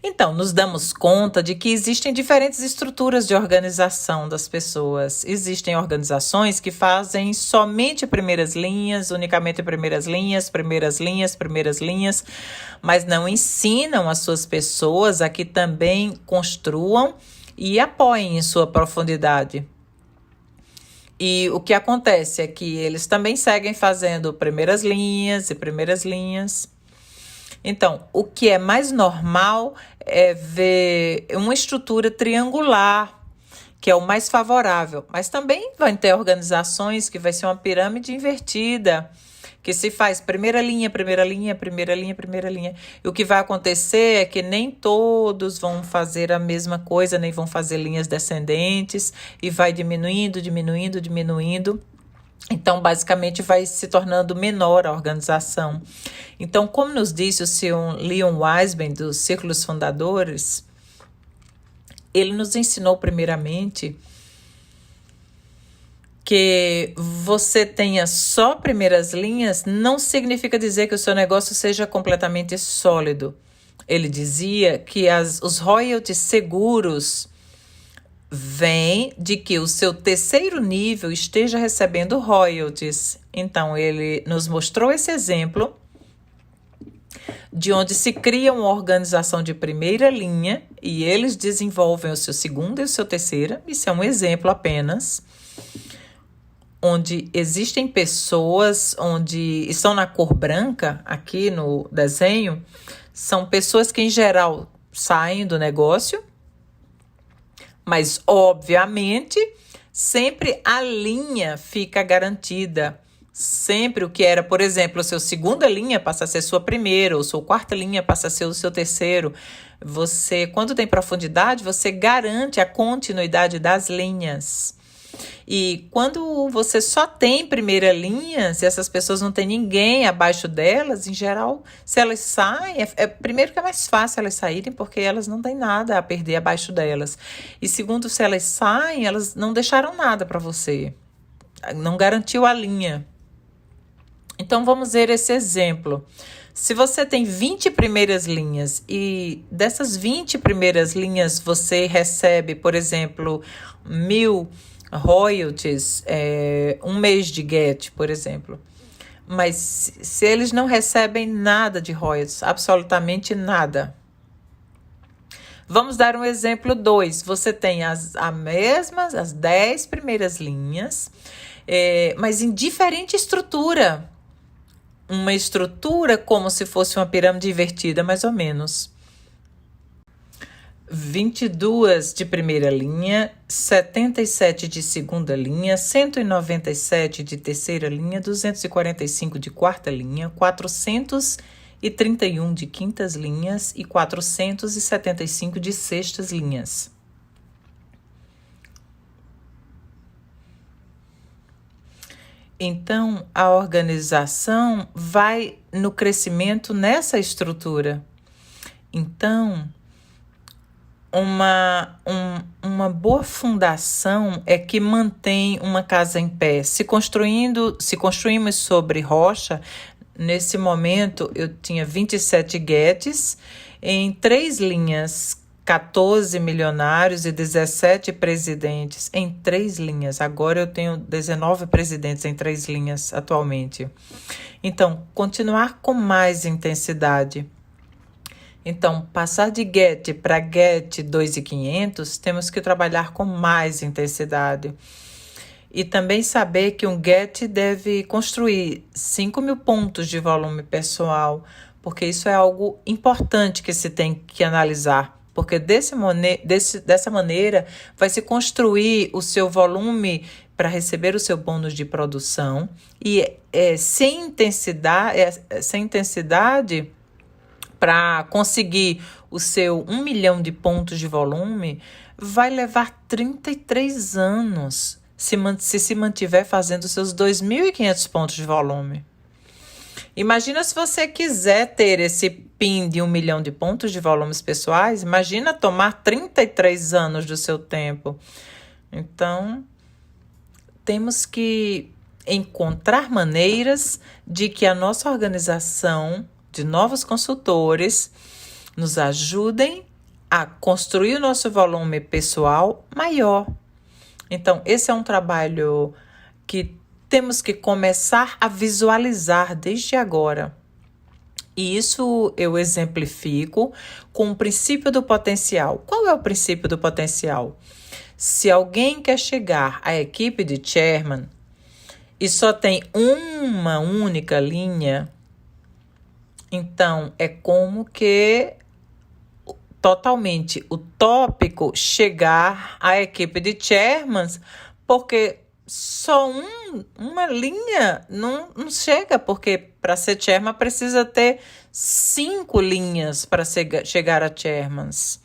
Então, nos damos conta de que existem diferentes estruturas de organização das pessoas. Existem organizações que fazem somente primeiras linhas, unicamente primeiras linhas, mas não ensinam as suas pessoas a que também construam e apoiem em sua profundidade. E o que acontece é que eles também seguem fazendo primeiras linhas e primeiras linhas. Então, o que é mais normal é ver uma estrutura triangular, que é o mais favorável. Mas também vai ter organizações que vai ser uma pirâmide invertida, que se faz primeira linha. E o que vai acontecer é que nem todos vão fazer a mesma coisa, nem vão fazer linhas descendentes, e vai diminuindo. Então, basicamente, vai se tornando menor a organização. Então, como nos disse o Sr. Leon Wiseman, dos Círculos Fundadores, ele nos ensinou primeiramente que você tenha só primeiras linhas não significa dizer que o seu negócio seja completamente sólido. Ele dizia que os royalties seguros vêm de que o seu terceiro nível esteja recebendo royalties. Então, ele nos mostrou esse exemplo de onde se cria uma organização de primeira linha e eles desenvolvem o seu segundo e o seu terceiro. Isso é um exemplo apenas, onde existem pessoas onde estão na cor branca, aqui no desenho, são pessoas que, em geral, saem do negócio, mas, obviamente, sempre a linha fica garantida. Sempre o que era, por exemplo, a sua segunda linha passa a ser sua primeira, ou sua quarta linha passa a ser o seu terceiro. Você, quando tem profundidade, você garante a continuidade das linhas. E quando você só tem primeira linha, se essas pessoas não tem ninguém abaixo delas, em geral, se elas saem, primeiro que é mais fácil elas saírem, porque elas não têm nada a perder abaixo delas. E segundo, se elas saem, elas não deixaram nada para você. Não garantiu a linha. Então, vamos ver esse exemplo. Se você tem 20 primeiras linhas e dessas 20 primeiras linhas você recebe, por exemplo, 1.000 royalties, um mês de get, por exemplo. Mas se eles não recebem nada de royalties, absolutamente nada. Vamos dar um exemplo 2. Você tem as 10 primeiras linhas, mas em diferente estrutura. Uma estrutura como se fosse uma pirâmide invertida, mais ou menos. 22 de primeira linha, 77 de segunda linha, 197 de terceira linha, 245 de quarta linha, 431 de quintas linhas e 475 de sextas linhas. Então, a organização vai no crescimento nessa estrutura. Então, uma boa fundação é que mantém uma casa em pé. Se construímos sobre rocha, nesse momento eu tinha 27 guedes em 3 linhas, 14 milionários e 17 presidentes em 3 linhas. Agora eu tenho 19 presidentes em 3 linhas atualmente. Então, continuar com mais intensidade. Então, passar de get para get 2.500, temos que trabalhar com mais intensidade. E também saber que um get deve construir 5.000 pontos de volume pessoal, porque isso é algo importante que se tem que analisar. Porque dessa maneira vai se construir o seu volume para receber o seu bônus de produção. E sem intensidade para conseguir o seu 1 milhão de pontos de volume, vai levar 33 anos se mantiver fazendo seus 2.500 pontos de volume. Imagina se você quiser ter esse PIN de 1 milhão de pontos de volumes pessoais, imagina tomar 33 anos do seu tempo. Então, temos que encontrar maneiras de que a nossa organização de novos consultores nos ajudem a construir o nosso volume pessoal maior. Então, esse é um trabalho que temos que começar a visualizar desde agora. E isso eu exemplifico com o princípio do potencial. Qual é o princípio do potencial? Se alguém quer chegar à equipe de chairman e só tem uma única linha, então é como que totalmente utópico chegar à equipe de chairmans, porque só uma linha não chega, porque para ser chairman precisa ter 5 linhas para chegar a chairmans.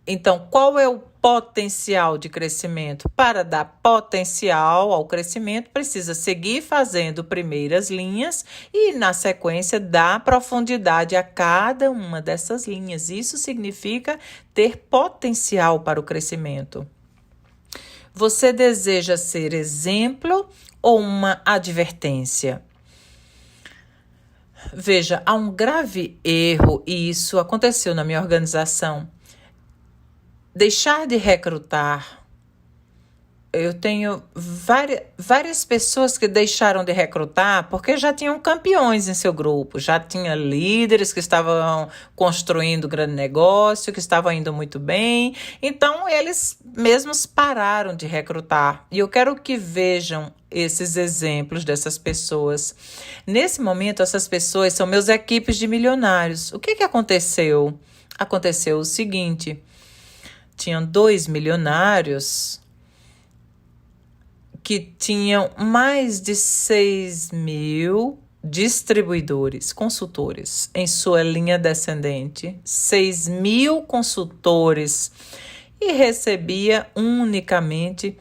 Então, qual é o potencial de crescimento? Para dar potencial ao crescimento, precisa seguir fazendo primeiras linhas e, na sequência, dar profundidade a cada uma dessas linhas. Isso significa ter potencial para o crescimento. Você deseja ser exemplo ou uma advertência? Veja, há um grave erro, e isso aconteceu na minha organização. Deixar de recrutar. Eu tenho várias pessoas que deixaram de recrutar porque já tinham campeões em seu grupo, já tinha líderes que estavam construindo grande negócio, que estavam indo muito bem. Então, eles mesmos pararam de recrutar. E eu quero que vejam esses exemplos dessas pessoas. Nesse momento, essas pessoas são meus equipes de milionários. O que aconteceu? Aconteceu o seguinte: tinham 2 milionários que tinham mais de 6.000 distribuidores, consultores em sua linha descendente, 6.000 consultores, e recebia unicamente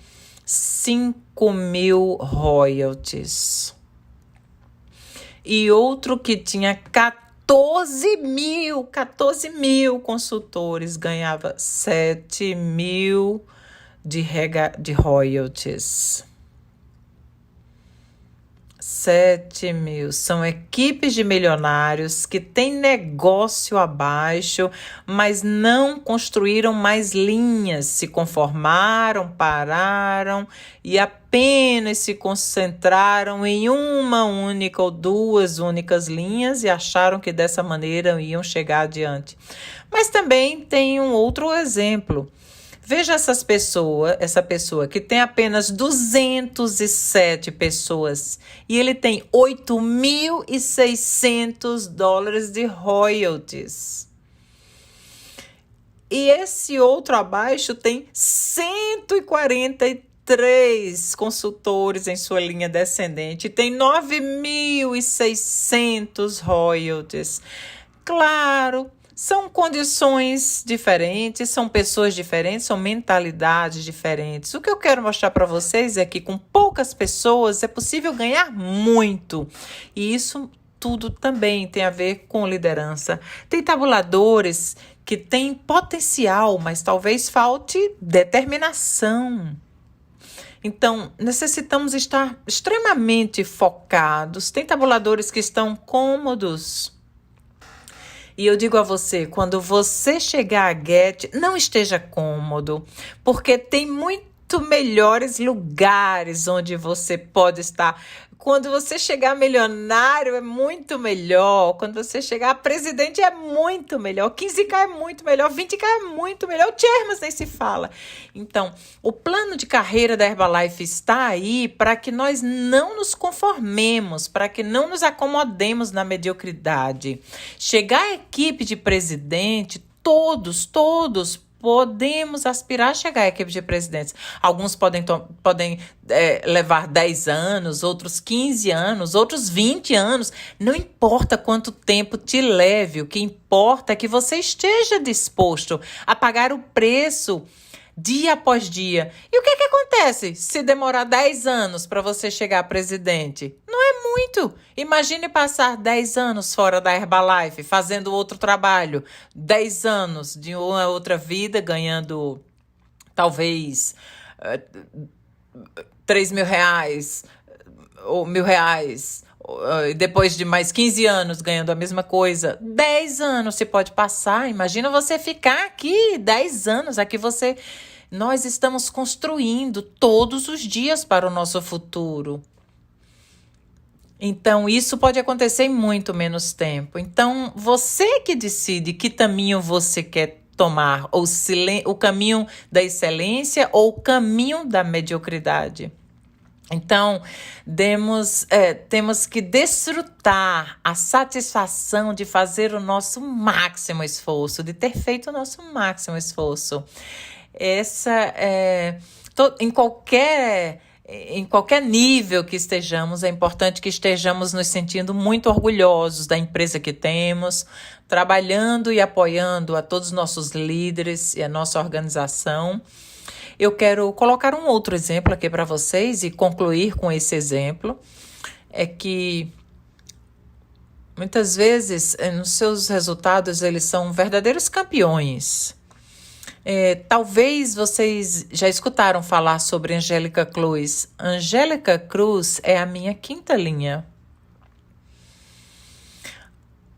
5.000 royalties. E outro que tinha 14 mil consultores, ganhava 7.000 de royalties. 7.000. São equipes de milionários que têm negócio abaixo, mas não construíram mais linhas, se conformaram, pararam e apenas se concentraram em uma única ou 2 únicas linhas e acharam que dessa maneira iam chegar adiante. Mas também tem um outro exemplo. Veja essa pessoa que tem apenas 207 pessoas e ele tem $8.600 de royalties. E esse outro abaixo tem 143 consultores em sua linha descendente, tem 9.600 royalties. Claro, são condições diferentes, são pessoas diferentes, são mentalidades diferentes. O que eu quero mostrar para vocês é que com poucas pessoas é possível ganhar muito. E isso tudo também tem a ver com liderança. Tem tabuladores que têm potencial, mas talvez falte determinação. Então, necessitamos estar extremamente focados. Tem tabuladores que estão cômodos. E eu digo a você, quando você chegar a Get, não esteja cômodo, porque tem muito melhores lugares onde você pode estar. Quando você chegar milionário é muito melhor, quando você chegar presidente é muito melhor, 15K é muito melhor, 20K é muito melhor, o Chairman nem se fala. Então, o plano de carreira da Herbalife está aí para que nós não nos conformemos, para que não nos acomodemos na mediocridade. Chegar à equipe de presidente, todos podemos aspirar a chegar à equipe de presidentes. Alguns podem levar 10 anos, outros 15 anos, outros 20 anos. Não importa quanto tempo te leve, o que importa é que você esteja disposto a pagar o preço dia após dia. E o que acontece se demorar 10 anos para você chegar a presidente? Não é muito. Imagine passar 10 anos fora da Herbalife, fazendo outro trabalho. 10 anos de uma outra vida, ganhando talvez 3 mil reais ou R$ 1.000. Depois de mais 15 anos ganhando a mesma coisa, 10 anos se pode passar. Imagina você ficar aqui 10 anos, nós estamos construindo todos os dias para o nosso futuro. Então, isso pode acontecer em muito menos tempo. Então, você que decide que caminho você quer tomar, ou o caminho da excelência ou o caminho da mediocridade. Então, temos que desfrutar a satisfação de fazer o nosso máximo esforço, de ter feito o nosso máximo esforço. Em qualquer nível que estejamos, é importante que estejamos nos sentindo muito orgulhosos da empresa que temos, trabalhando e apoiando a todos os nossos líderes e a nossa organização. Eu quero colocar um outro exemplo aqui para vocês e concluir com esse exemplo. É que muitas vezes nos seus resultados eles são verdadeiros campeões. Talvez vocês já escutaram falar sobre Angélica Cruz. Angélica Cruz é a minha quinta linha.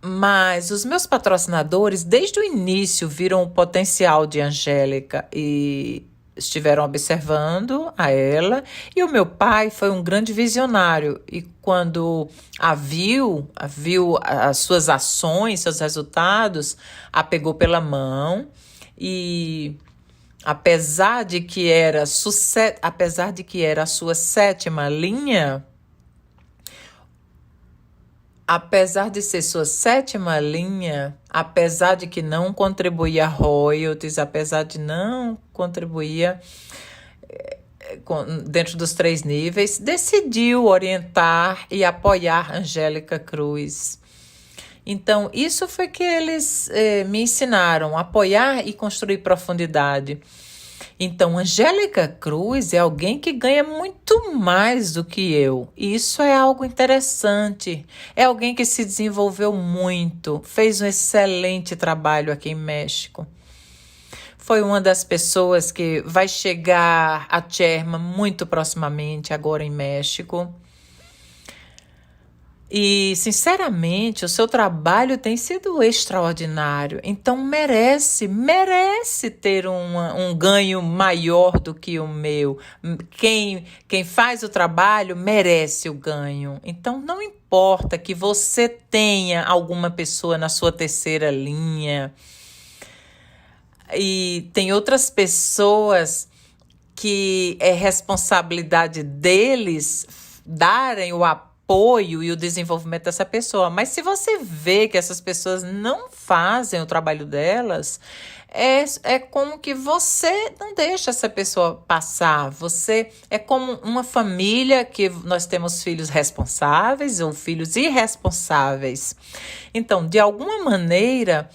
Mas os meus patrocinadores, desde o início, viram o potencial de Angélica e estiveram observando a ela. E o meu pai foi um grande visionário. E quando viu as suas ações, seus resultados, a pegou pela mão. E apesar de que era a sua sétima linha, apesar de ser sua sétima linha, apesar de que não contribuía royalties, apesar de não contribuir dentro dos 3 níveis, decidiu orientar e apoiar Angélica Cruz. Então, isso foi que eles me ensinaram, apoiar e construir profundidade. Então, Angélica Cruz é alguém que ganha muito mais do que eu. E isso é algo interessante. É alguém que se desenvolveu muito, fez um excelente trabalho aqui em México. Foi uma das pessoas que vai chegar a chairman muito proximamente agora em México. E, sinceramente, o seu trabalho tem sido extraordinário. Então, merece ter um ganho maior do que o meu. Quem faz o trabalho merece o ganho. Então, não importa que você tenha alguma pessoa na sua terceira linha. E tem outras pessoas que é responsabilidade deles darem o apoio e o desenvolvimento dessa pessoa. Mas se você vê que essas pessoas não fazem o trabalho delas, é como que você não deixa essa pessoa passar. Você é como uma família que nós temos filhos responsáveis ou filhos irresponsáveis. Então, de alguma maneira,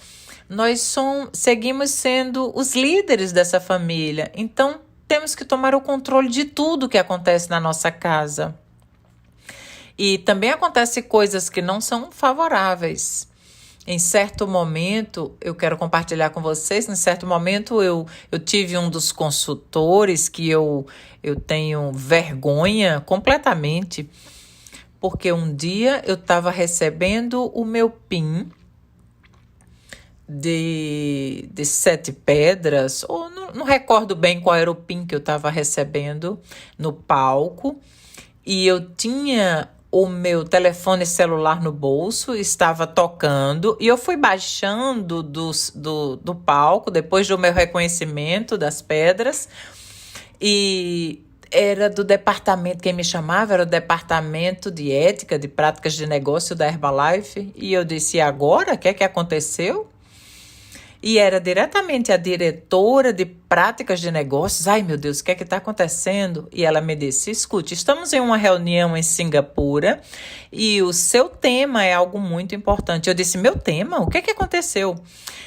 nós seguimos sendo os líderes dessa família. Então, temos que tomar o controle de tudo que acontece na nossa casa. E também acontecem coisas que não são favoráveis. Em certo momento, eu quero compartilhar com vocês, em certo momento eu tive um dos consultores que eu tenho vergonha completamente, porque um dia eu estava recebendo o meu PIN de 7 pedras, ou não recordo bem qual era o PIN que eu estava recebendo no palco, e eu tinha o meu telefone celular no bolso, estava tocando, e eu fui baixando do palco, depois do meu reconhecimento das pedras, e era do departamento, quem me chamava era o departamento de ética, de práticas de negócio da Herbalife, e eu disse, agora, o que é que aconteceu? e era diretamente a diretora de práticas de negócios. Ai, meu Deus, o que é que está acontecendo? E ela me disse, escute, estamos em uma reunião em Singapura e o seu tema é algo muito importante. Eu disse, meu tema? O que é que aconteceu?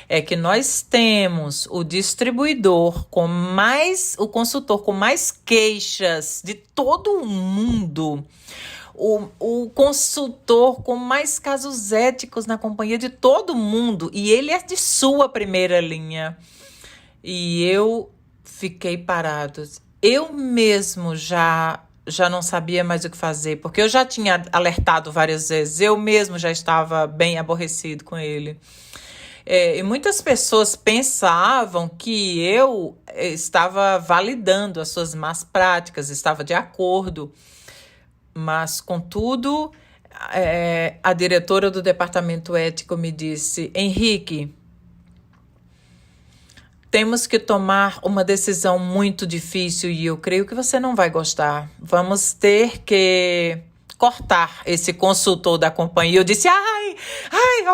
É que nós temos o distribuidor o consultor com mais queixas de todo o mundo, o consultor com mais casos éticos na companhia de todo mundo, e ele é de sua primeira linha. E eu fiquei parado. Eu mesmo já não sabia mais o que fazer, porque eu já tinha alertado várias vezes, eu mesmo já estava bem aborrecido com ele. E muitas pessoas pensavam que eu estava validando as suas más práticas, estava de acordo. Mas, contudo, a diretora do departamento ético me disse, Henrique, temos que tomar uma decisão muito difícil e eu creio que você não vai gostar. Vamos ter que cortar esse consultor da companhia. Eu disse, ai,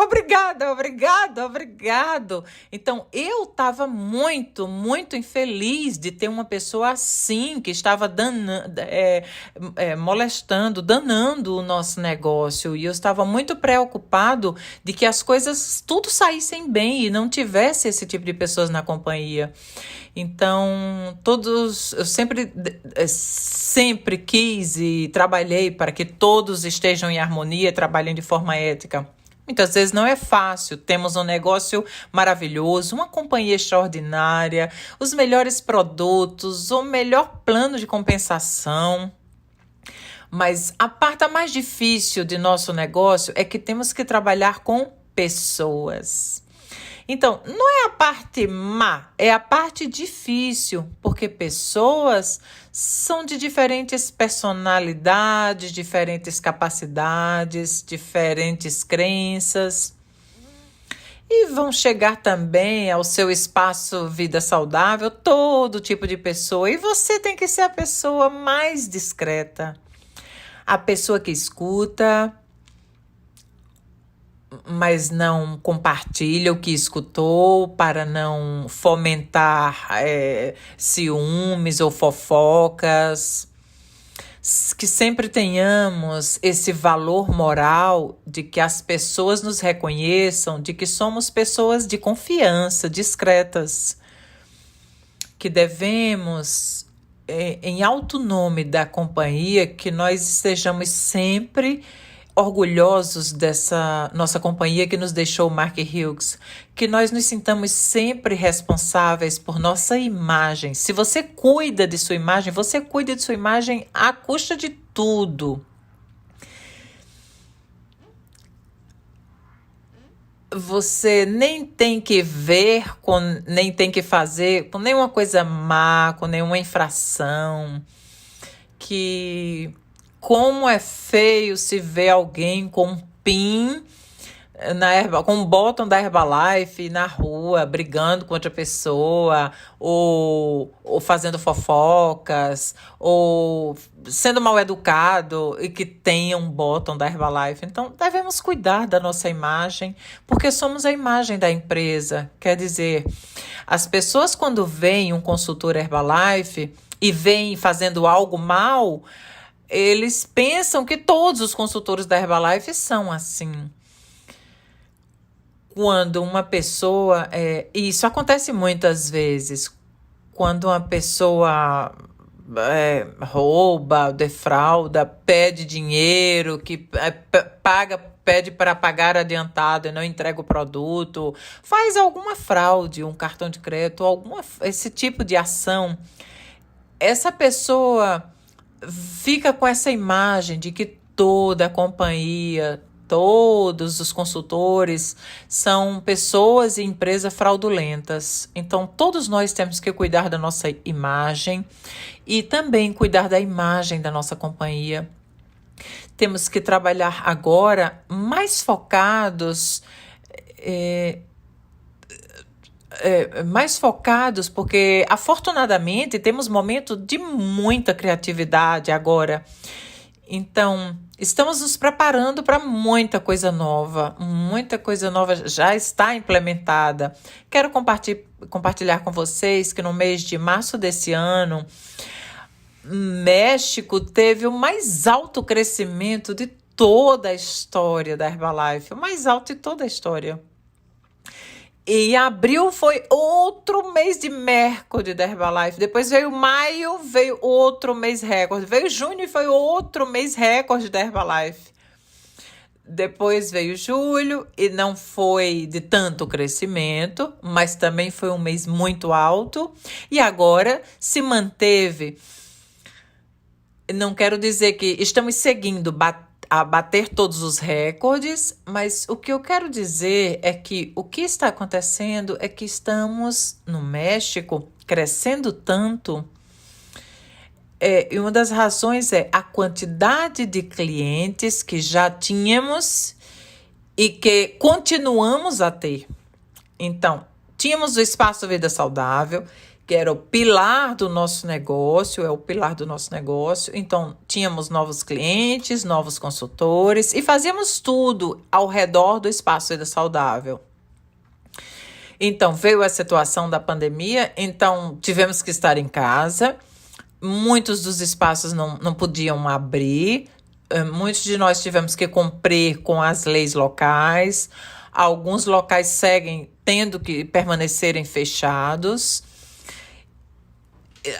obrigado. Então, eu estava muito, muito infeliz de ter uma pessoa assim, que estava molestando, danando o nosso negócio. E eu estava muito preocupado de que as coisas tudo saíssem bem e não tivesse esse tipo de pessoas na companhia. Então, eu sempre quis e trabalhei para que todos estejam em harmonia, trabalhem de forma ética. Muitas vezes não é fácil, temos um negócio maravilhoso, uma companhia extraordinária, os melhores produtos, o melhor plano de compensação. Mas a parte mais difícil de nosso negócio é que temos que trabalhar com pessoas. Então, não é a parte má, é a parte difícil, porque pessoas são de diferentes personalidades, diferentes capacidades, diferentes crenças. E vão chegar também ao seu espaço Vida Saudável todo tipo de pessoa. E você tem que ser a pessoa mais discreta, a pessoa que escuta, mas não compartilha o que escutou para não fomentar ciúmes ou fofocas. Que sempre tenhamos esse valor moral de que as pessoas nos reconheçam, de que somos pessoas de confiança, discretas, que devemos, em alto nome da companhia, que nós estejamos sempre orgulhosos dessa nossa companhia que nos deixou, Mark Hughes, que nós nos sintamos sempre responsáveis por nossa imagem. Se você cuida de sua imagem, você cuida de sua imagem à custa de tudo. Você nem tem que ver, nem tem que fazer com nenhuma coisa má, com nenhuma infração, como é feio se ver alguém com um pin com um bottom da Herbalife na rua, brigando com outra pessoa, ou fazendo fofocas, ou sendo mal educado e que tenha um bottom da Herbalife. Então, devemos cuidar da nossa imagem, porque somos a imagem da empresa. Quer dizer, as pessoas quando veem um consultor Herbalife e veem fazendo algo mal, eles pensam que todos os consultores da Herbalife são assim. Quando uma pessoa... e isso acontece muitas vezes. Quando uma pessoa rouba, defrauda, pede dinheiro, pede para pagar adiantado e não entrega o produto, faz alguma fraude, um cartão de crédito, esse tipo de ação, essa pessoa fica com essa imagem de que toda a companhia, todos os consultores são pessoas e empresas fraudulentas. Então, todos nós temos que cuidar da nossa imagem e também cuidar da imagem da nossa companhia. Temos que trabalhar agora mais focados, porque afortunadamente temos momentos de muita criatividade agora. Então, estamos nos preparando para muita coisa nova já está implementada. Quero compartilhar com vocês que no mês de março desse ano, México teve o mais alto crescimento de toda a história da Herbalife, o mais alto de toda a história. E abril foi outro mês de recorde da Herbalife. Depois veio maio, veio outro mês recorde. Veio junho e foi outro mês recorde da Herbalife. Depois veio julho e não foi de tanto crescimento, mas também foi um mês muito alto. E agora se manteve. Não quero dizer que estamos seguindo a bater todos os recordes, mas o que eu quero dizer é que o que está acontecendo é que estamos no México crescendo tanto. E uma das razões é a quantidade de clientes que já tínhamos e que continuamos a ter. Então, tínhamos o Espaço Vida Saudável, que era o pilar do nosso negócio, Então, tínhamos novos clientes, novos consultores e fazíamos tudo ao redor do Espaço Vida Saudável. Então, veio a situação da pandemia, então tivemos que estar em casa. Muitos dos espaços não podiam abrir. Muitos de nós tivemos que cumprir com as leis locais. Alguns locais seguem tendo que permanecerem fechados.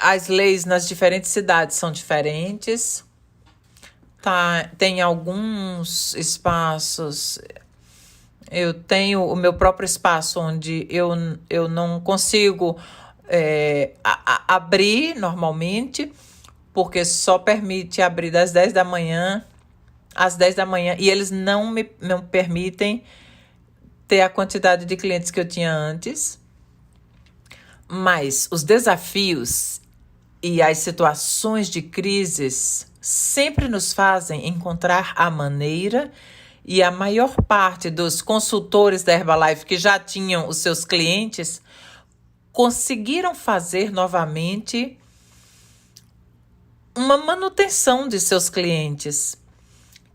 As leis nas diferentes cidades são diferentes. Tem alguns espaços. Eu tenho o meu próprio espaço onde eu não consigo abrir normalmente, porque só permite abrir das 10 da manhã às 10 da manhã. E eles não me permitem ter a quantidade de clientes que eu tinha antes. Mas os desafios e as situações de crises sempre nos fazem encontrar a maneira, e a maior parte dos consultores da Herbalife que já tinham os seus clientes conseguiram fazer novamente uma manutenção de seus clientes.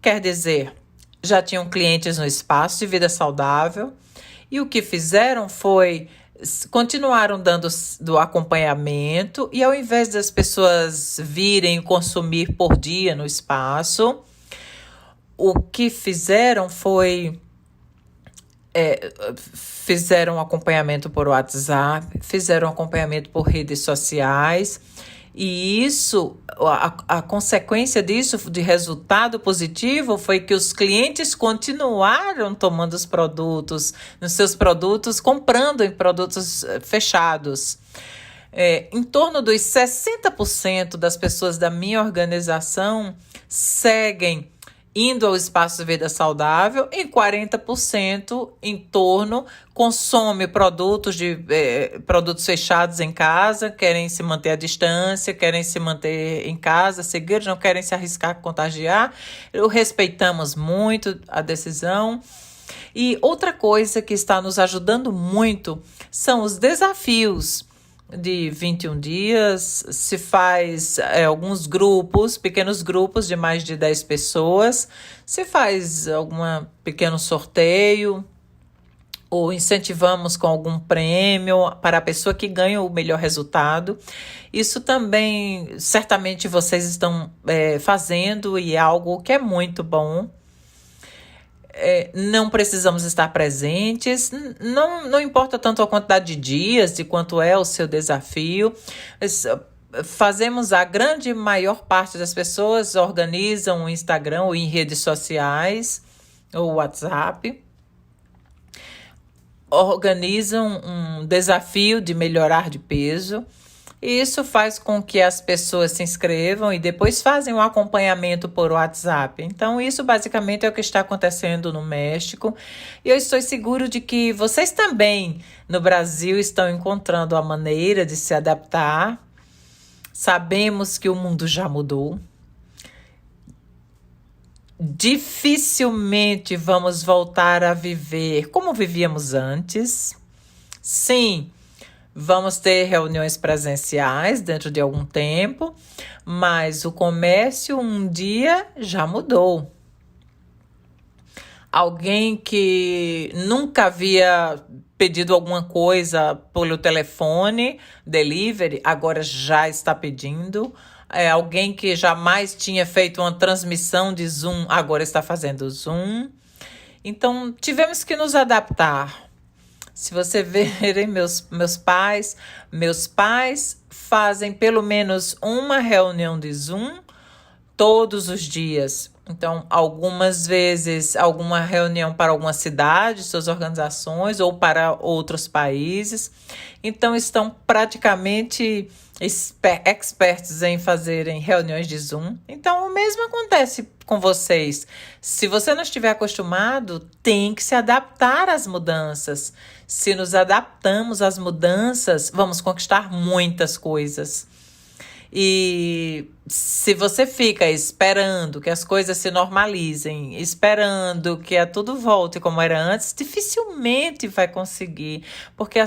Quer dizer, já tinham clientes no Espaço de Vida Saudável e o que fizeram foi continuaram dando do acompanhamento, e ao invés das pessoas virem consumir por dia no espaço, o que fizeram foi fizeram acompanhamento por WhatsApp, fizeram acompanhamento por redes sociais, e isso, a consequência disso, de resultado positivo, foi que os clientes continuaram tomando os produtos, nos seus produtos, comprando em produtos fechados. Em torno dos 60% das pessoas da minha organização seguem indo ao Espaço de Vida Saudável, e 40% em torno consome produtos fechados em casa, querem se manter à distância, querem se manter em casa, seguir, não querem se arriscar a contagiar. Respeitamos muito a decisão. E outra coisa que está nos ajudando muito são os desafios de 21 dias, se faz alguns grupos, pequenos grupos de mais de 10 pessoas, se faz algum pequeno sorteio, ou incentivamos com algum prêmio para a pessoa que ganha o melhor resultado. Isso também, certamente, vocês estão fazendo, e é algo que é muito bom. Não precisamos estar presentes, não importa tanto a quantidade de dias, de quanto é o seu desafio. Fazemos, a grande maior parte das pessoas organizam o Instagram ou em redes sociais, ou WhatsApp, organizam um desafio de melhorar de peso. E isso faz com que as pessoas se inscrevam e depois fazem um acompanhamento por WhatsApp. Então, isso basicamente é o que está acontecendo no México. E eu estou seguro de que vocês também no Brasil estão encontrando a maneira de se adaptar. Sabemos que o mundo já mudou. Dificilmente vamos voltar a viver como vivíamos antes. Sim, Vamos ter reuniões presenciais dentro de algum tempo, mas o comércio um dia já mudou. Alguém que nunca havia pedido alguma coisa pelo telefone, delivery, agora já está pedindo. Alguém que jamais tinha feito uma transmissão de Zoom, agora está fazendo Zoom. Então, tivemos que nos adaptar. Se você verem meus pais fazem pelo menos uma reunião de Zoom todos os dias. Então, algumas vezes, alguma reunião para alguma cidade, suas organizações, ou para outros países. Então, estão praticamente expertos em fazerem reuniões de Zoom. Então, o mesmo acontece com vocês. Se você não estiver acostumado, tem que se adaptar às mudanças. Se nos adaptamos às mudanças, vamos conquistar muitas coisas. E se você fica esperando que as coisas se normalizem, esperando que tudo volte como era antes, dificilmente vai conseguir. Porque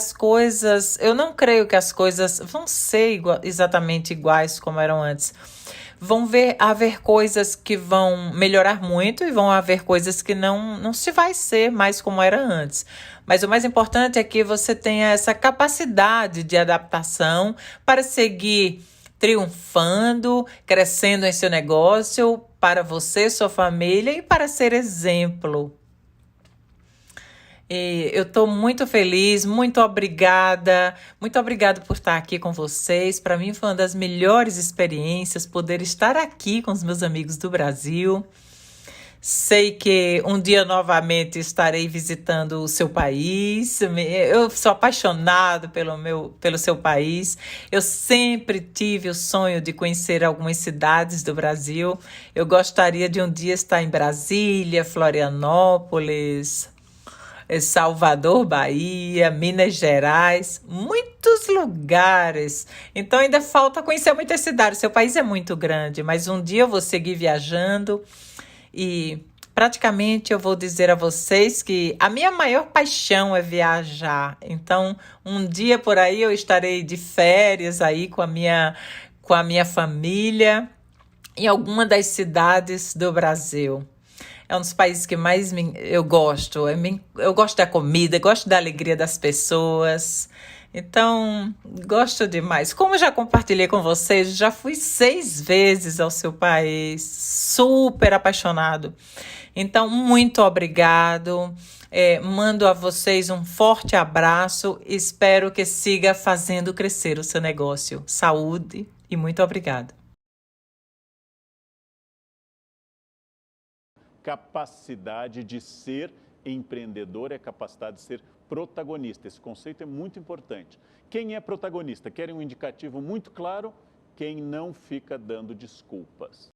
eu não creio que as coisas vão ser exatamente iguais como eram antes. Haver coisas que vão melhorar muito e vão haver coisas que não se vai ser mais como era antes. Mas o mais importante é que você tenha essa capacidade de adaptação para seguir triunfando, crescendo em seu negócio, para você, sua família e para ser exemplo. E eu estou muito feliz, muito obrigada por estar aqui com vocês. Para mim foi uma das melhores experiências poder estar aqui com os meus amigos do Brasil. Sei que um dia novamente estarei visitando o seu país. Eu sou apaixonado pelo seu país. Eu sempre tive o sonho de conhecer algumas cidades do Brasil. Eu gostaria de um dia estar em Brasília, Florianópolis, Salvador, Bahia, Minas Gerais, muitos lugares. Então ainda falta conhecer muitas cidades. Seu país é muito grande, mas um dia eu vou seguir viajando. E praticamente eu vou dizer a vocês que a minha maior paixão é viajar. Então, um dia por aí eu estarei de férias aí com a minha família em alguma das cidades do Brasil. É um dos países que mais eu gosto. Eu gosto da comida, gosto da alegria das pessoas. Então, gosto demais. Como eu já compartilhei com vocês, já fui 6 vezes ao seu país, super apaixonado. Então, muito obrigado. Mando a vocês um forte abraço. Espero que siga fazendo crescer o seu negócio. Saúde e muito obrigada. Capacidade de ser empreendedor é capacidade de ser protagonista. Esse conceito é muito importante. Quem é protagonista? Querem um indicativo muito claro? Quem não fica dando desculpas.